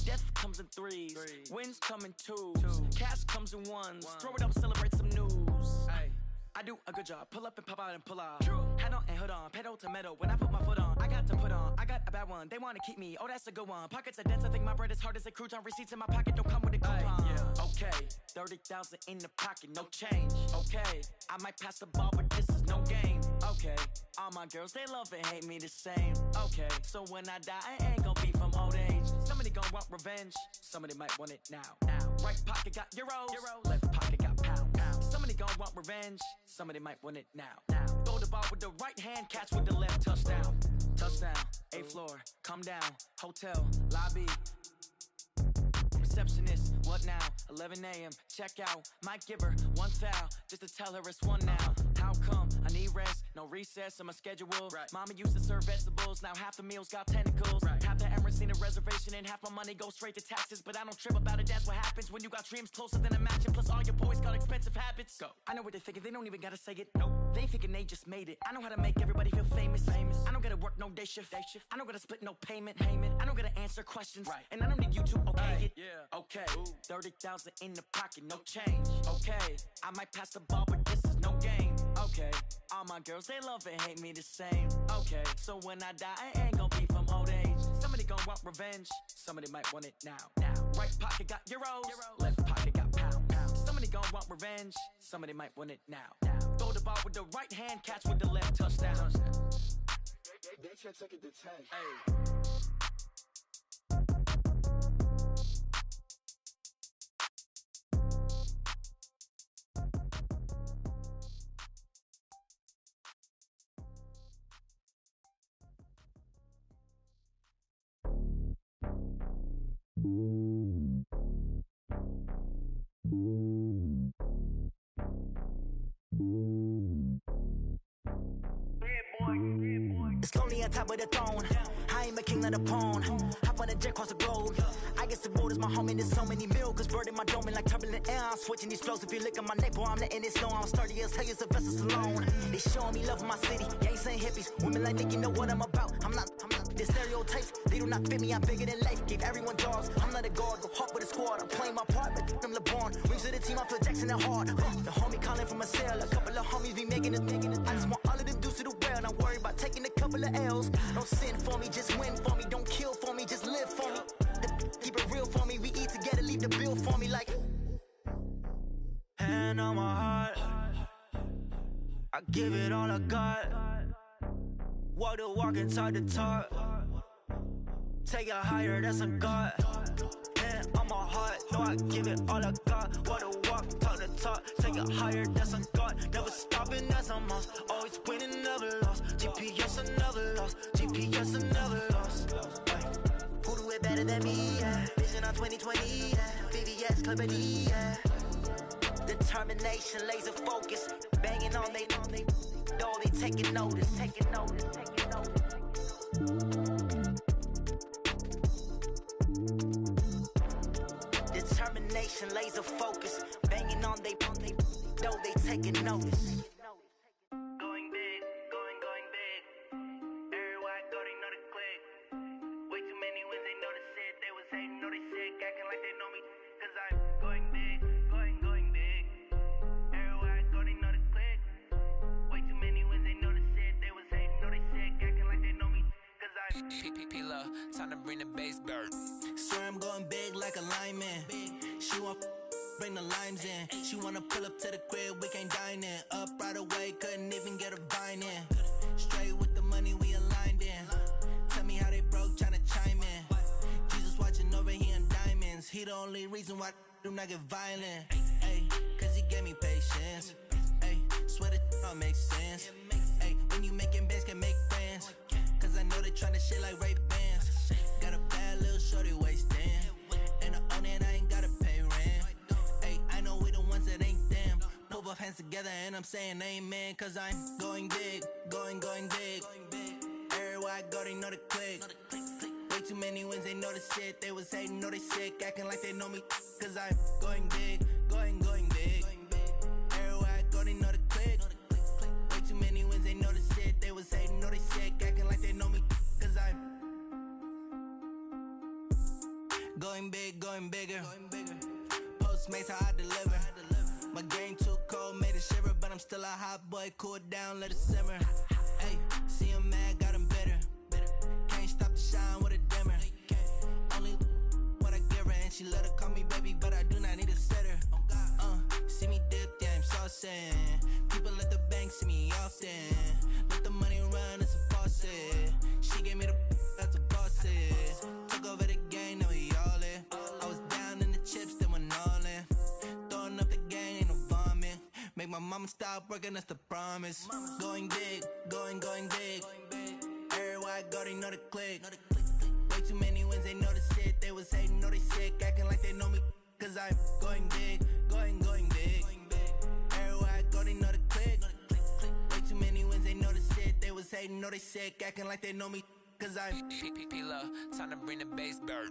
Death comes in threes. Wins come in twos. Cash comes in ones. Throw it up, celebrate some news. I do a good job. Pull up and pop out and pull out. Head on and hood on. Pedal to metal. When I put my foot on, I got to put on. I got a bad one. They want to keep me. Oh, that's a good one. Pockets are dense. I think my bread is hard as a crouton. Receipts in my pocket don't come with a coupon. Okay. 30,000 in the pocket. No change. Okay. I might pass the ball, but this is no game. Okay. All my girls, they love and hate me the same. Okay. So when I die, I ain't gon' be from old age. Somebody gon' want revenge. Somebody might want it now. Right pocket got euros. Left pocket got pound. Somebody gon' want revenge. Somebody might want it now. Throw the ball with the right hand, catch with the left, touchdown. Touchdown, 8th floor, come down, hotel, lobby. Receptionist, what now? 11 a.m., check out. Might give her one foul, just to tell her it's one now. How come? I need rest, no recess on my schedule. Mama used to serve vegetables, now half the meals got tentacles. Half the Emirates need a reservation and half my money goes straight to taxes. But I don't trip about it, that's what happens when you got dreams closer than a mansion. Plus all your boys got expensive habits. Go. I know what they're thinking, they don't even gotta say it. Nope. They thinking they just made it. I know how to make everybody feel famous. I don't gotta work no day shift. I don't gotta split no payment. I don't gotta answer questions. And I don't need you to okay it. Okay, 30,000 in the pocket, no change. Okay, I might pass the ball, but this is no game. Okay, all my girls, they love and hate me the same. Okay, so when I die, I ain't gon' be from old age. Somebody gon' want revenge. Somebody might want it now. Right pocket got euros. Left pocket got pound. Somebody gon' want revenge. Somebody might want it now. Throw the ball with the right hand, catch with the left, touchdown. They can't take it to 10. Hey. It's lonely on top of the throne. I ain't a king of the pawn. Hop on a jet across the globe. I guess the road is my home and there's so many mil. Cause bird in my dome and like turbulent air. I'm switching these flows. If you look at my neck, boy, I'm letting it slow. I'm sturdy as hell as Sylvester Stallone. They showing me love in my city. Gangs and hippies. Women like Nick, you know what I'm about. I'm not. The stereotypes, they do not fit me. I'm bigger than life. Give everyone jobs. I'm not a guard. Go hard with a squad. I'm playing my part, but I'm LeBron. Rings of the team, I feel Jackson and hard. The homie calling from a cell. A couple of homies be making it. I just want all of them dudes to do well. Not worry about taking a couple of L's. Don't sin for me, just win for me. Don't kill for me, just live for me. Keep it real for me. We eat together, leave the bill for me like. Hand on my heart, I give it all I got. Walk the walk and talk the talk. Take it higher, that's a God. Hand on my heart, no, I give it all I got. Walk the walk, talk the talk. Take it higher, that's a God. Never stopping, that's a must. Always winning, never lost. GPS, I never lost. GPS, I never lost. Who do it better than me? Yeah. Vision on 2020, yeah. VVS, Clippity, yeah. Determination, laser focus. Banging on they though they taking notice. Determination, laser focus. Banging on they though they taking notice. Going big, going big. Everywhere I go, they know the click. Way too many wins, they know the shit. They was hating, know they sick, acting like they know me. Cause I'm going big, going big. Everywhere I go, they know the click. Way too many wins, they know the shit. They was hating, know they sick, acting like they know me. Cause I'm P-P-P-Love, time to bring the bass bird. Swear I'm going big like a lineman. She want bring the limes in. She wanna pull up to the crib, we can't dine in. Up right away, couldn't even get a vine in. Straight with the money, we aligned in. Tell me how they broke, tryna chime in. Jesus watching over here in diamonds. He the only reason why I do not get violent. Ay, cause he gave me patience. Ay, swear that don't make sense. Ay, when you making bands, can make friends. Cause I know they tryna shit like Ray-Bans. Got a bad little shorty wasting. And I own it, I ain't gotta pay rent. Ay, I know we the ones that ain't them. Put both hands together and I'm saying amen. Cause I'm going big, going big. Everywhere I go, they know the click. Way too many wins, they know the shit. They was hating, know they sick, acting like they know me. Cause I'm going big, going big. Everywhere I go, they know the click. Way too many wins, they know the shit. They was hating, know they sick, acting like they know me. Cause I'm going big, going bigger. Postmates, how I deliver. My game too cold, made it shiver. But I'm still a hot boy, cool it down, let it simmer. Hey, see him mad, got him bitter. Can't stop the shine with a dimmer. Only what I give her, and she let her call me baby, but I do not need a sitter. See me dip, yeah, I'm saucing. People at the bank see me often. Let the money run, it's a faucet. She gave me the that's a bosses. Took over the game, now we all in. I was down in the chips, then went all in. Throwing up the gang, ain't no vomit. Make my mama stop working, that's the promise. Going big, going big. Everywhere I go, they know the click. Way too many wins, they know the shit. They was hating, know they sick, acting like they know me. Cause I'm going big, going big. Everywhere I go, they know the click. Way too many wins, they know the shit. They was hating, know they sick, acting like they know me. Cause I'm P-P-P-Love, time to bring the bass bird.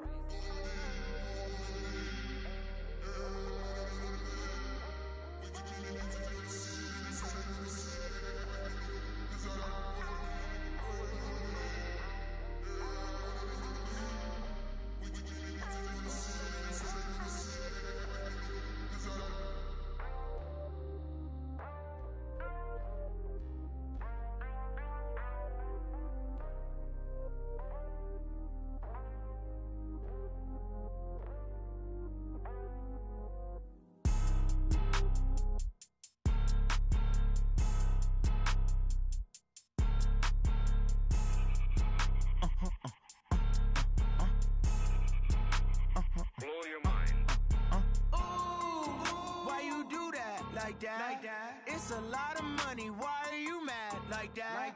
Like that. It's a lot of money. Why are you mad like that?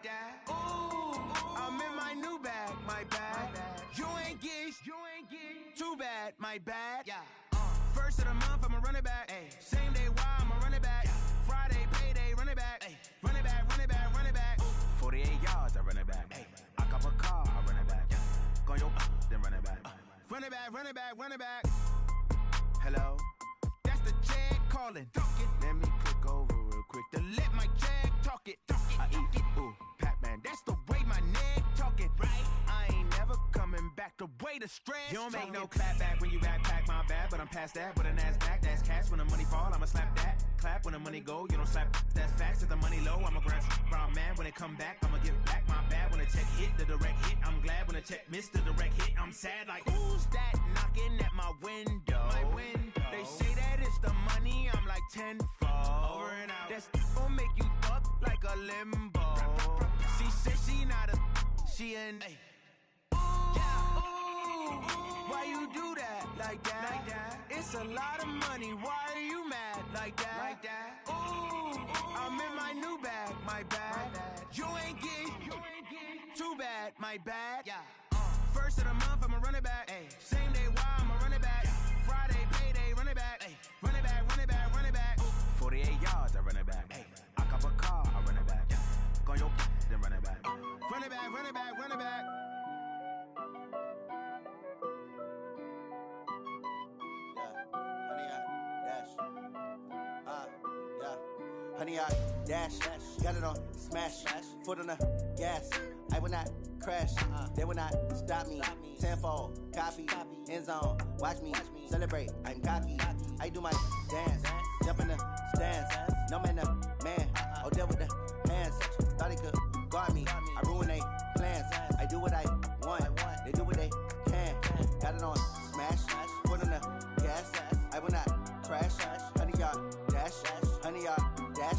Ooh, I'm in my new bag, my bag. You ain't get too bad. bad, my bad. Yeah. First of the month, I'ma run it back. Ay. Same day, why I'ma run it back. Yeah. Friday, payday, run it back. Ay. Run it back, run it back, run it back. 48 yards, I run it back. Ay. I cop a car, I run it back. Yeah. Go your then run it back. Run it back, run it back, run it back. Hello, that's the jag calling. Let me click over real quick to let my jag talk it. I eat, ooh, Pac-Man, that's the way my neck talking. Right, I ain't never coming back the way the stress. You don't make no clap back when you backpack, my bad, but I'm past that. With a NASDAQ, that's cash. When the money fall, I'ma slap that. Clap when the money go, you don't slap. That's facts. If the money low, I'ma grab brown man. When it come back, I'ma give back my bad. When the check hit, the direct hit. I'm glad when the check missed the direct hit. I'm sad like, who's that knocking at my window? My window. They say that it's the money, I'm like tenfold. Over and out. That's gon' make you up like a limbo. She said she not a, she an. Ay. Why you do that like that? Like that? It's a lot of money. Why are you mad like that? Like that? Ooh, I'm in my new bag. My bad. You ain't getting too bad. My bad. Yeah. First of the month, I'ma run it back. Ay. Same day, why I'ma run it back. Friday, payday, run it back. Ay. Run it back, run it back, run it back. 48 yards, I run it back. Ay. I cop a car, I run it back. Yeah. Go your then run it back. Run it back, run it back, run it back. Honey, I dash, got it on smash, foot on the gas. I will not crash, they will not stop me. Tenfold, copy, end zone, watch me celebrate. I'm cocky, I do my dance, jump in the stands. No man, the man, oh, deal with the hands. Thought he could guard me, I ruin they plans. I do what I want, they do what they can. Got it on smash, foot on the gas. I will not crash, honey, y'all dash, honey, y'all dash,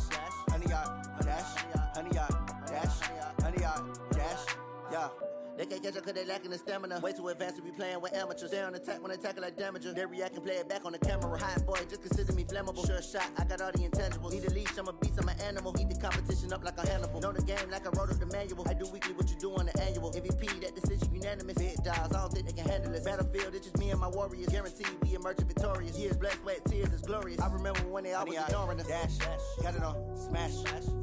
honey, y'all dash, honey, y'all dash, honey, y'all dash, yeah. They can't catch up cause they lacking the stamina. Way too advanced to be playing with amateurs. Stay on attack when they tackle like damager. They react and play it back on the camera. Hot boy, just consider me flammable. Sure shot, I got all the intangibles. Need a leash, I'm a beast, I'm an animal. Heat the competition up like a Hannibal. Know the game like I wrote up the manual. I do weekly what you do on the annual. MVP, that decision unanimous. Big dials, I don't think they can handle it. Battlefield, it's just me and my warriors. Guaranteed we emerging victorious. Years, blood, sweat, tears, it's glorious. I remember when they always ignoring us. Dash, got it on smash,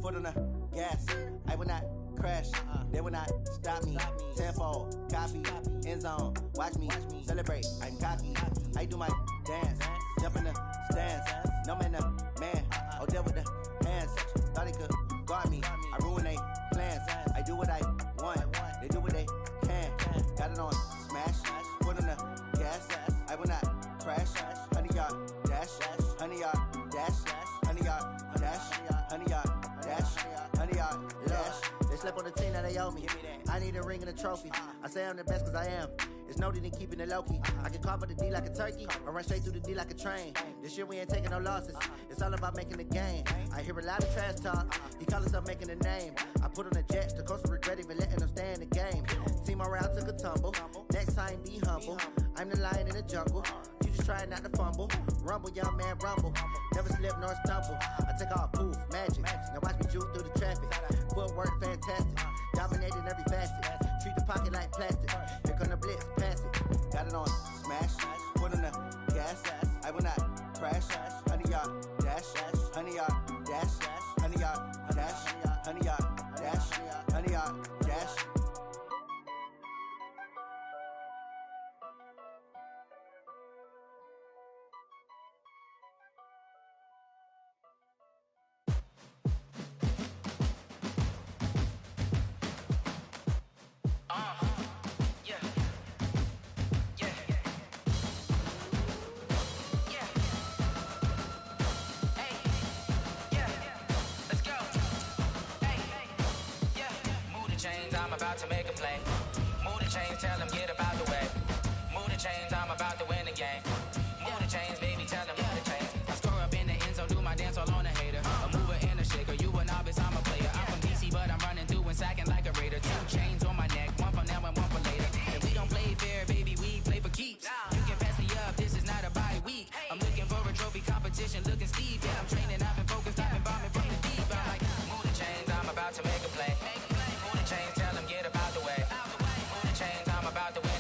foot on the gas. I will not crash, they will not stop me. Tenfold, copy, end zone, watch me celebrate. I'm cocky, I do my dance, jump in the stands. No man, the man, oh, deal with the hands. Thought he could guard me, I ruin they plans. I do what I want, they do what they can. Got it on smash, foot on the gas. I will not crash, honey, y'all dash, honey, y'all dash, honey, y'all dash, honey, y'all dash, honey, y'all dash. Slept on the team that they owe me. I need a ring and a trophy. I say I'm the best cause I am. It's no need in keeping it low-key. I can carve up the D like a turkey or run straight through the D like a train. This year we ain't taking no losses. It's all about making the game. I hear a lot of trash talk. He call himself making a name. I put on the jets. The coach will regret even letting them stay in the game. Team morale took a tumble. Next time be humble. I'm the lion in the jungle. You just trying not to fumble. Rumble, young man, rumble. Never slip nor stumble. I take off, poof, magic. Now watch me juke through the traffic. Footwork fantastic. Dominating every facet. Treat the pocket like plastic. Here come the blitz, pass it. Got it on smash. Foot on the gas. I will not crash. Honey, y'all dash. Honey, y'all dash. Honey, y'all dash. Honey, y'all dash. Honey, y'all dash. I'm about to make a play. Move the chains, tell them get about the way. Move the chains, I'm about to win the game. Move the chains, baby, tell them move the chains. I score up in the end zone, do my dance all on a hater. A mover and a shaker, you a novice, I'm a player. I'm from DC, but I'm running through and sacking like a raider. 2 chains on my neck, one for now and one for later. And we don't play fair, baby, we play for keeps. You can pass me up, this is not a bye week. I'm looking for a trophy competition, looking steep. Yeah, I'm training, I've been focused, I've been bombing from the deep. I'm like, move the chains, I'm about to make a play. Move the chains, tell them get about the way. Move the chains, I'm about to win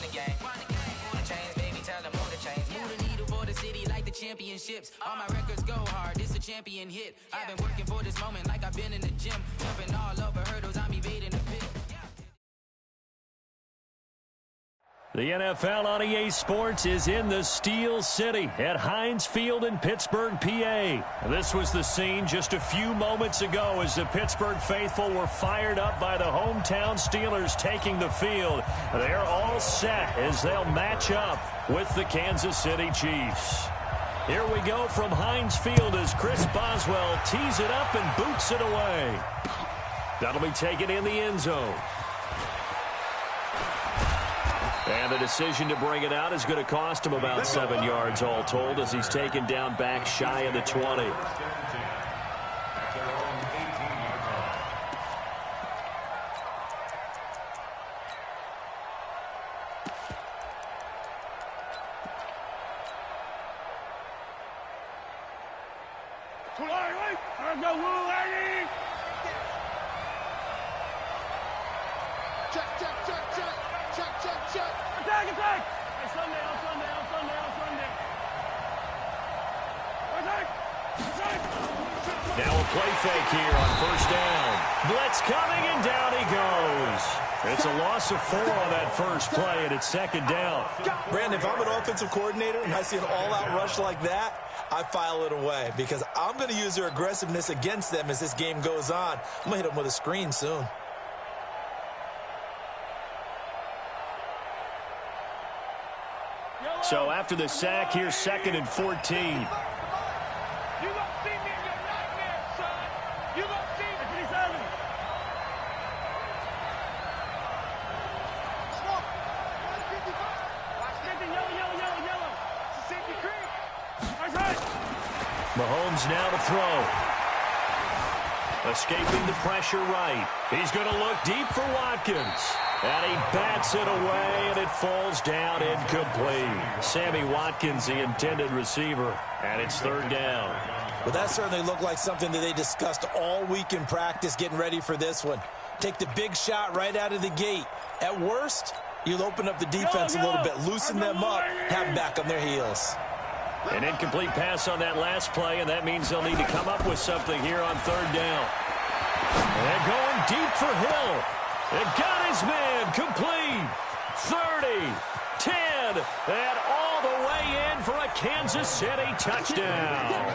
championships. All my records go hard, this a champion hit. I've been working for this moment like I've been in the gym. Jumping all over hurdles, I'm evading the pit. The NFL on EA Sports is in the Steel City at Heinz Field in Pittsburgh, PA. This was the scene just a few moments ago as the Pittsburgh faithful were fired up by the hometown Steelers taking the field. They're all set as they'll match up with the Kansas City Chiefs. Here we go from Heinz Field as Chris Boswell tees it up and boots it away. That'll be taken in the end zone. And the decision to bring it out is going to cost him about 7 yards all told as he's taken down back shy of the 20. Now a play fake here on first down. Blitz coming, and down he goes. It's a loss of 4 on that first play, and it's second down. Brandon, if I'm an offensive coordinator and I see an all-out rush like that, I file it away because I'm going to use their aggressiveness against them as this game goes on. I'm going to hit them with a screen soon. So after the sack, here's 2nd and 14. Mahomes now to throw. Escaping the pressure right. He's going to look deep for Watkins. And he bats it away, and it falls down incomplete. Sammy Watkins, the intended receiver, and it's 3rd down. Well, that certainly looked like something that they discussed all week in practice getting ready for this one. Take the big shot right out of the gate. At worst, you'll open up the defense a little bit, loosen them up, have them back on their heels. An incomplete pass on that last play, and that means they'll need to come up with something here on 3rd down. They're going deep for Hill. It got his man complete. 30, 10, and all the way in for a Kansas City touchdown.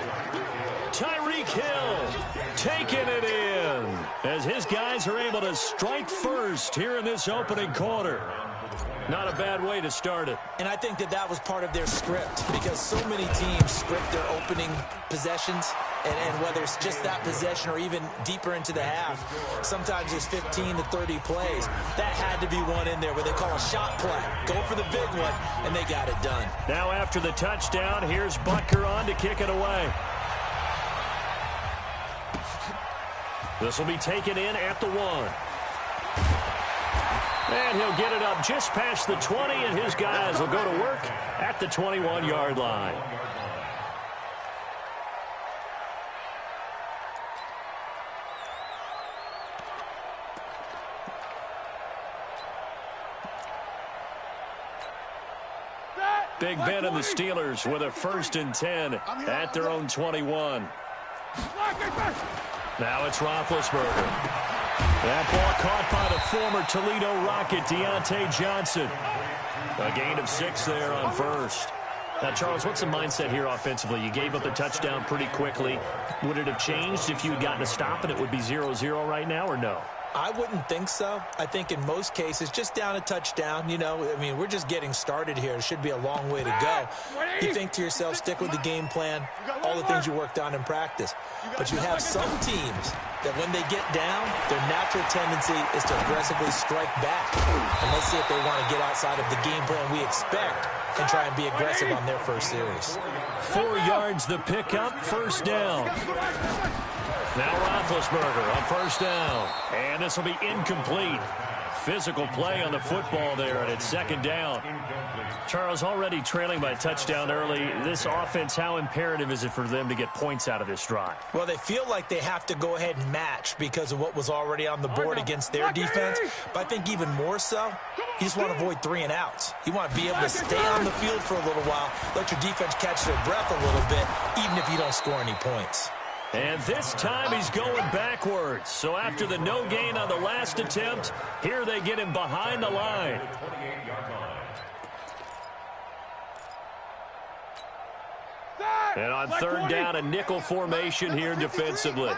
Tyreek Hill taking it in as his guys are able to strike first here in this opening quarter. Not a bad way to start it. And I think that that was part of their script because so many teams script their opening possessions, and whether it's just that possession or even deeper into the half, sometimes it's 15 to 30 plays. That had to be one in there where they call a shot play. Go for the big one, and they got it done. Now after the touchdown, here's Butker on to kick it away. This will be taken in at the 1. And he'll get it up just past the 20, and his guys will go to work at the 21-yard line. Big Ben and the Steelers with a 1st and 10 at their own 21. Now it's Roethlisberger. That ball caught by the former Toledo Rocket, Deontay Johnson. A gain of 6 there on first. Now, Charles, what's the mindset here offensively? You gave up the touchdown pretty quickly. Would it have changed if you had gotten a stop and it would be 0-0 right now, or no? I wouldn't think so. I think in most cases, just down a touchdown, you know, I mean, we're just getting started here. It should be a long way to go. You think to yourself, stick with the game plan, all the things you worked on in practice. But you have some teams that when they get down, their natural tendency is to aggressively strike back. And let's see if they want to get outside of the game plan we expect and try and be aggressive on their first series. 4 yards the pickup, 1st down. Now Roethlisberger on 1st down. And this will be incomplete. physical play on the football there, and it's second down. Charles, already trailing by a touchdown early. This offense, how imperative is it for them to get points out of this drive? Well, they feel like they have to go ahead and match because of what was already on the board against their defense. But I think even more so, you just want to avoid 3 and outs. You want to be able to stay on the field for a little while, let your defense catch their breath a little bit, even if you don't score any points. And this time he's going backwards. So after the no gain on the last attempt, here they get him behind the line. And on third down, a nickel formation here defensively.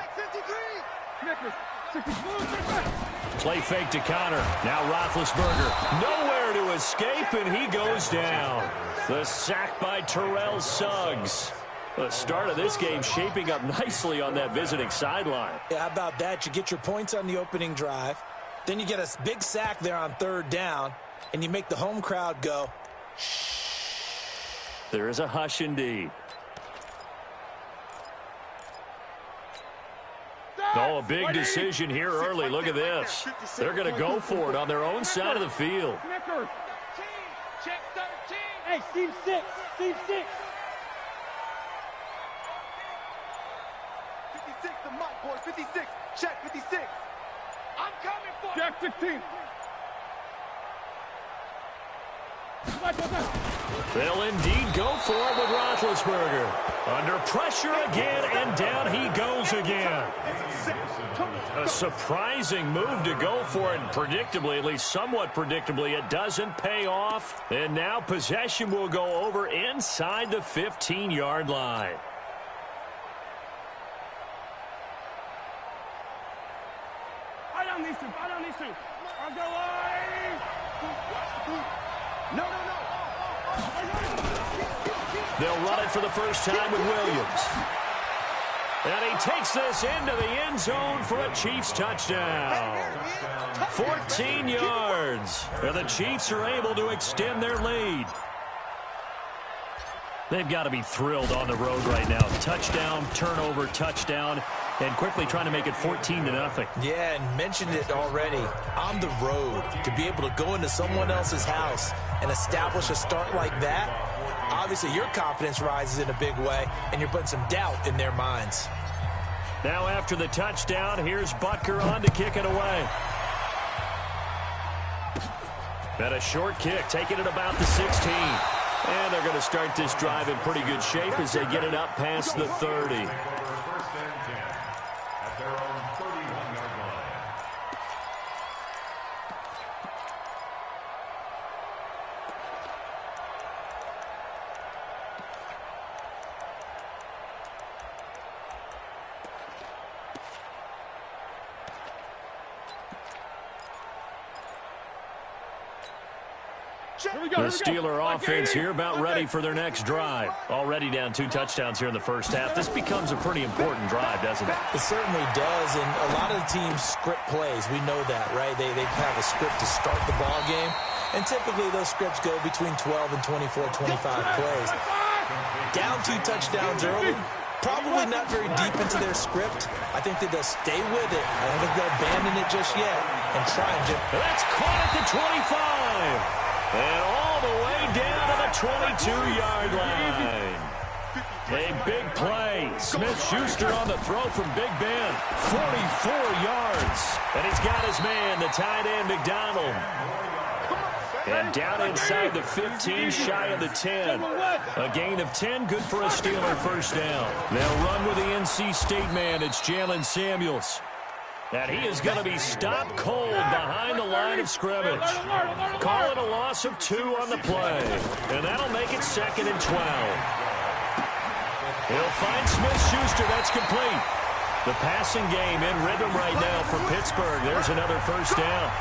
Play fake to Connor. Now Roethlisberger. Nowhere to escape, and he goes down. The sack by Terrell Suggs. The start of this game shaping up nicely on that visiting sideline. Yeah, how about that? You get your points on the opening drive. Then you get a big sack there on third down, and you make the home crowd go, shh. There is a hush indeed. Oh, a big decision here early. Look at this. They're going to go for it on their own side of the field. Check 13. Hey, Steve 6. Steve 6. 56 to Mike, boy. 56. Check 56. I'm coming for you. Jack 16. They'll indeed go for it with Roethlisberger. Under pressure again, and down he goes again. A surprising move to go for it. Predictably, at least somewhat predictably, it doesn't pay off. And now possession will go over inside the 15-yard line. I don't need to. I'll go away. No. They'll run it for the first time with Williams. And he takes this into the end zone for a Chiefs touchdown. 14 yards. And the Chiefs are able to extend their lead. They've got to be thrilled on the road right now. Touchdown, turnover, touchdown, and quickly trying to make it 14-0. Yeah, and mentioned it already. On the road, to be able to go into someone else's house and establish a start like that, obviously your confidence rises in a big way, and you're putting some doubt in their minds. Now after the touchdown, here's Butker on to kick it away. And a short kick, taking it about the 16. And they're going to start this drive in pretty good shape as they get it up past the 30. The Steeler offense here about ready for their next drive. Already down 2 touchdowns here in the first half. This becomes a pretty important drive, doesn't it? It certainly does, and a lot of the teams script plays. We know that, right? They have a script to start the ball game, and typically those scripts go between 12 and 24, 25 plays. Down 2 touchdowns early, probably not very deep into their script. I think that they'll stay with it. I don't think they'll abandon it just yet and try and just... That's caught at the 25. And all the way down to the 22-yard line. A big play. Smith-Schuster on the throw from Big Ben. 44 yards. And he's got his man, the tight end, McDonald. And down inside the 15, shy of the 10. A gain of 10, good for a Steeler first down. They'll run with the NC State man. It's Jalen Samuels. And he is going to be stopped cold behind the line of scrimmage. Call it a loss of 2 on the play. And that'll make it 2nd and 12. He'll find Smith-Schuster. That's complete. The passing game in rhythm right now for Pittsburgh. There's another first down.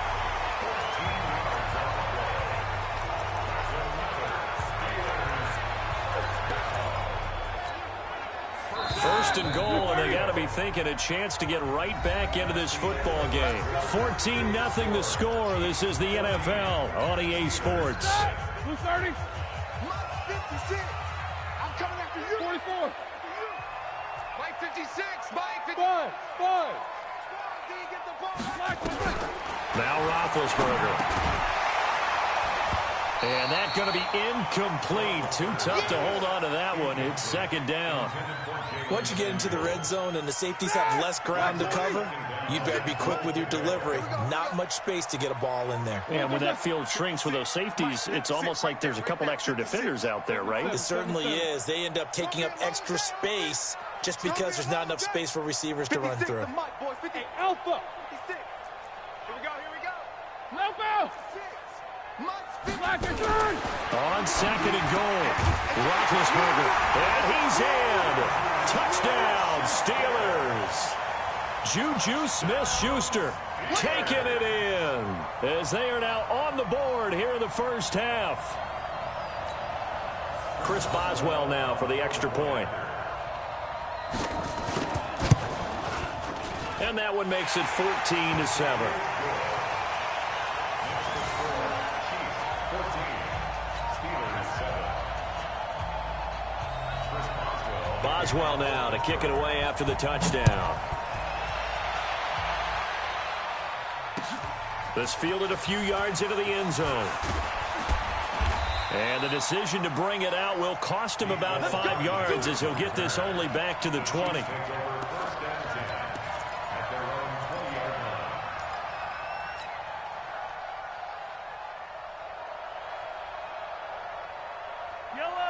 First and goal, and they got to be thinking a chance to get right back into this football game. 14-0 the score. This is the NFL on EA Sports. Who's starting? 56. I'm coming after you. 44. Mike 56. Mike 55. 5. Can you get the ball? Mike, Now Roethlisberger. And that's going to be incomplete. Too tough to hold on to that one. It's second down. Once you get into the red zone and the safeties have less ground to cover, you'd better be quick with your delivery. Not much space to get a ball in there. And when that field shrinks with those safeties, it's almost like there's a couple extra defenders out there, right? It certainly is. They end up taking up extra space just because there's not enough space for receivers to run through. Hey, Alpha. 56. Here we go. Lopo. On second and goal, Roethlisberger, and he's in. Touchdown, Steelers. Juju Smith-Schuster taking it in as they are now on the board here in the first half. Chris Boswell now for the extra point. And that one makes it 14-7. Boswell now to kick it away after the touchdown. This fielded a few yards into the end zone. And the decision to bring it out will cost him about 5 yards as he'll get this only back to the 20.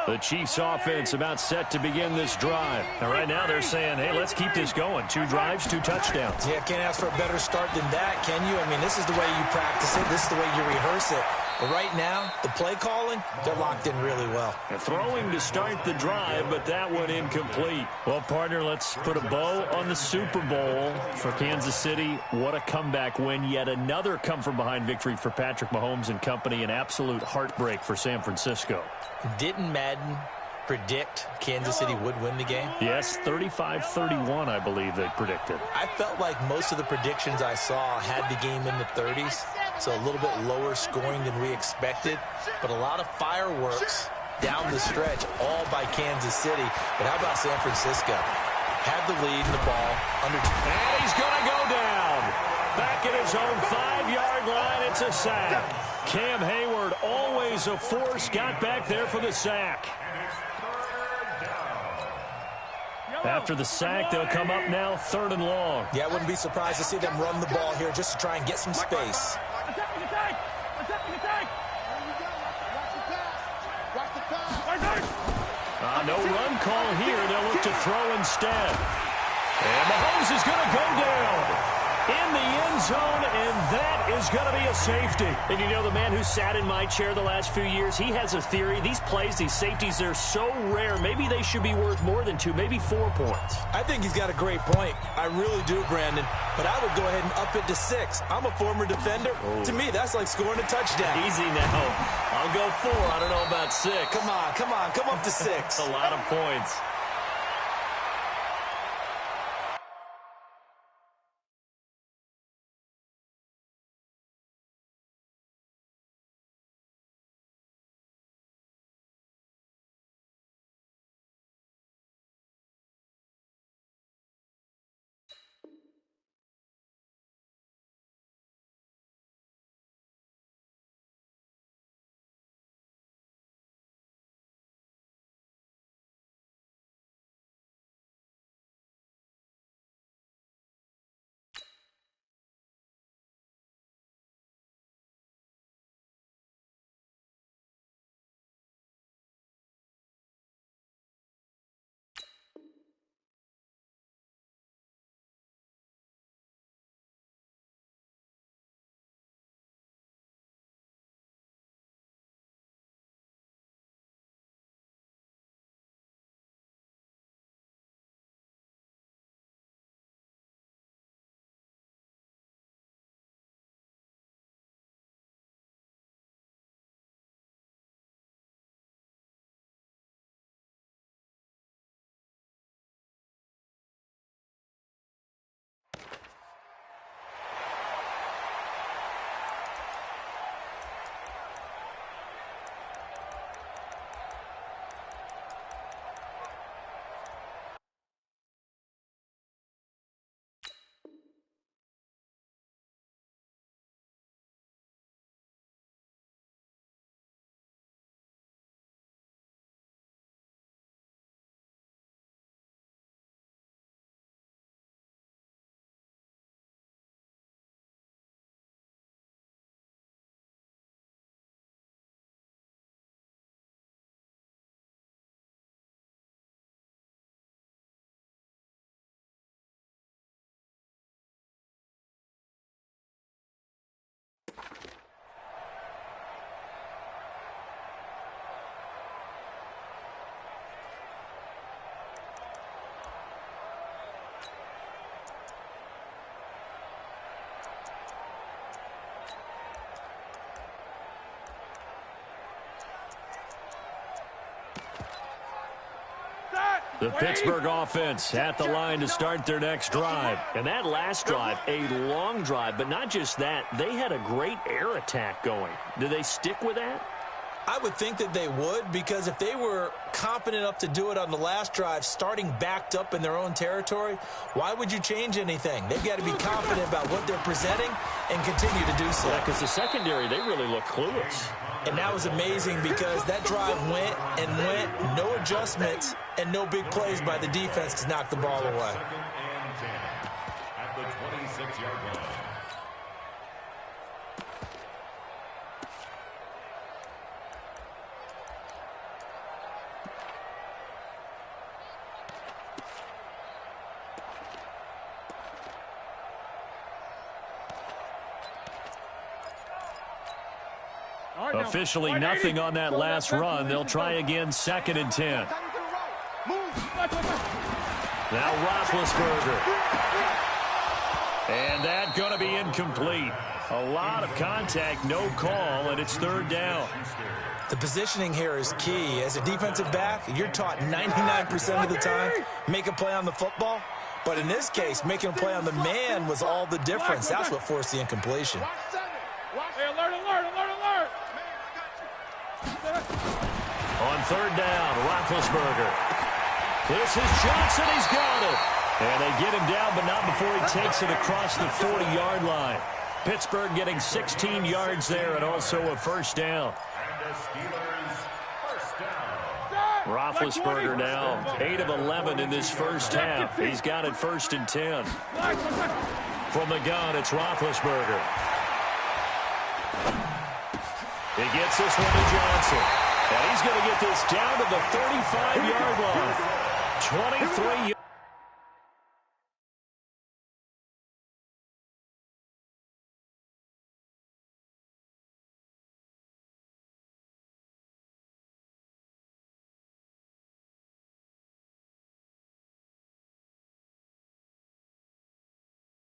The Chiefs offense about set to begin this drive. And right now they're saying, hey, let's keep this going. 2 drives, 2 touchdowns. Yeah, can't ask for a better start than that, can you? I mean, this is the way you practice it. This is the way you rehearse it. But right now, the play calling, they're locked in really well. And throwing to start the drive, but that one incomplete. Well, partner, let's put a bow on the Super Bowl for Kansas City. What a comeback win. Yet another come-from-behind victory for Patrick Mahomes and company. An absolute heartbreak for San Francisco. Didn't Madden predict Kansas City would win the game? Yes, 35-31, I believe they predicted. I felt like most of the predictions I saw had the game in the 30s, so a little bit lower scoring than we expected, but a lot of fireworks down the stretch, all by Kansas City. But how about San Francisco? Had the lead in the ball. And he's going to go down. Back at his own 5-yard line, it's a sack. Cam Hayward, always a force, got back there for the sack. After the sack, they'll come up now 3rd and long. Yeah, I wouldn't be surprised to see them run the ball here just to try and get some space. No run call here. They'll look to throw instead. And Mahomes is going to go down in the end zone, and that is going to be a safety. And you know, the man who sat in my chair the last few years, he has a theory. These plays, these safeties, they're so rare. Maybe they should be worth more than 2, maybe 4 points. I think he's got a great point. I really do, Brandon. But I would go ahead and up it to 6. I'm a former defender. To me, that's like scoring a touchdown. Easy now. I'll go 4. I don't know about 6. Come on. Come up to 6. A lot of points. The Pittsburgh offense at the line to start their next drive. And that last drive, a long drive, but not just that. They had a great air attack going. Do they stick with that? I would think that they would, because if they were competent enough to do it on the last drive, starting backed up in their own territory, why would you change anything? They've got to be confident about what they're presenting and continue to do so. Yeah, because the secondary, they really look clueless. And that was amazing because that drive went and went, no adjustments and no big plays by the defense to knock the ball away. Second and 10 at the 26-yard line. Officially nothing on that last run. They'll try again, 2nd and 10. Now Roethlisberger. And that going to be incomplete. A lot of contact, no call, and it's 3rd down. The positioning here is key. As a defensive back, you're taught 99% of the time, make a play on the football. But in this case, making a play on the man was all the difference. That's what forced the incompletion. Hey, alert, alert, alert, alert. On 3rd down, Roethlisberger. This is Johnson. He's got it. And they get him down, but not before he takes it across the 40-yard line. Pittsburgh getting 16 yards there and also a 1st down. And the Steelers, 1st down. Roethlisberger now 8 of 11 in this first half. He's got it 1st and 10. From the gun, it's Roethlisberger. He gets this one to Johnson. And he's going to get this down to the 35-yard line. 23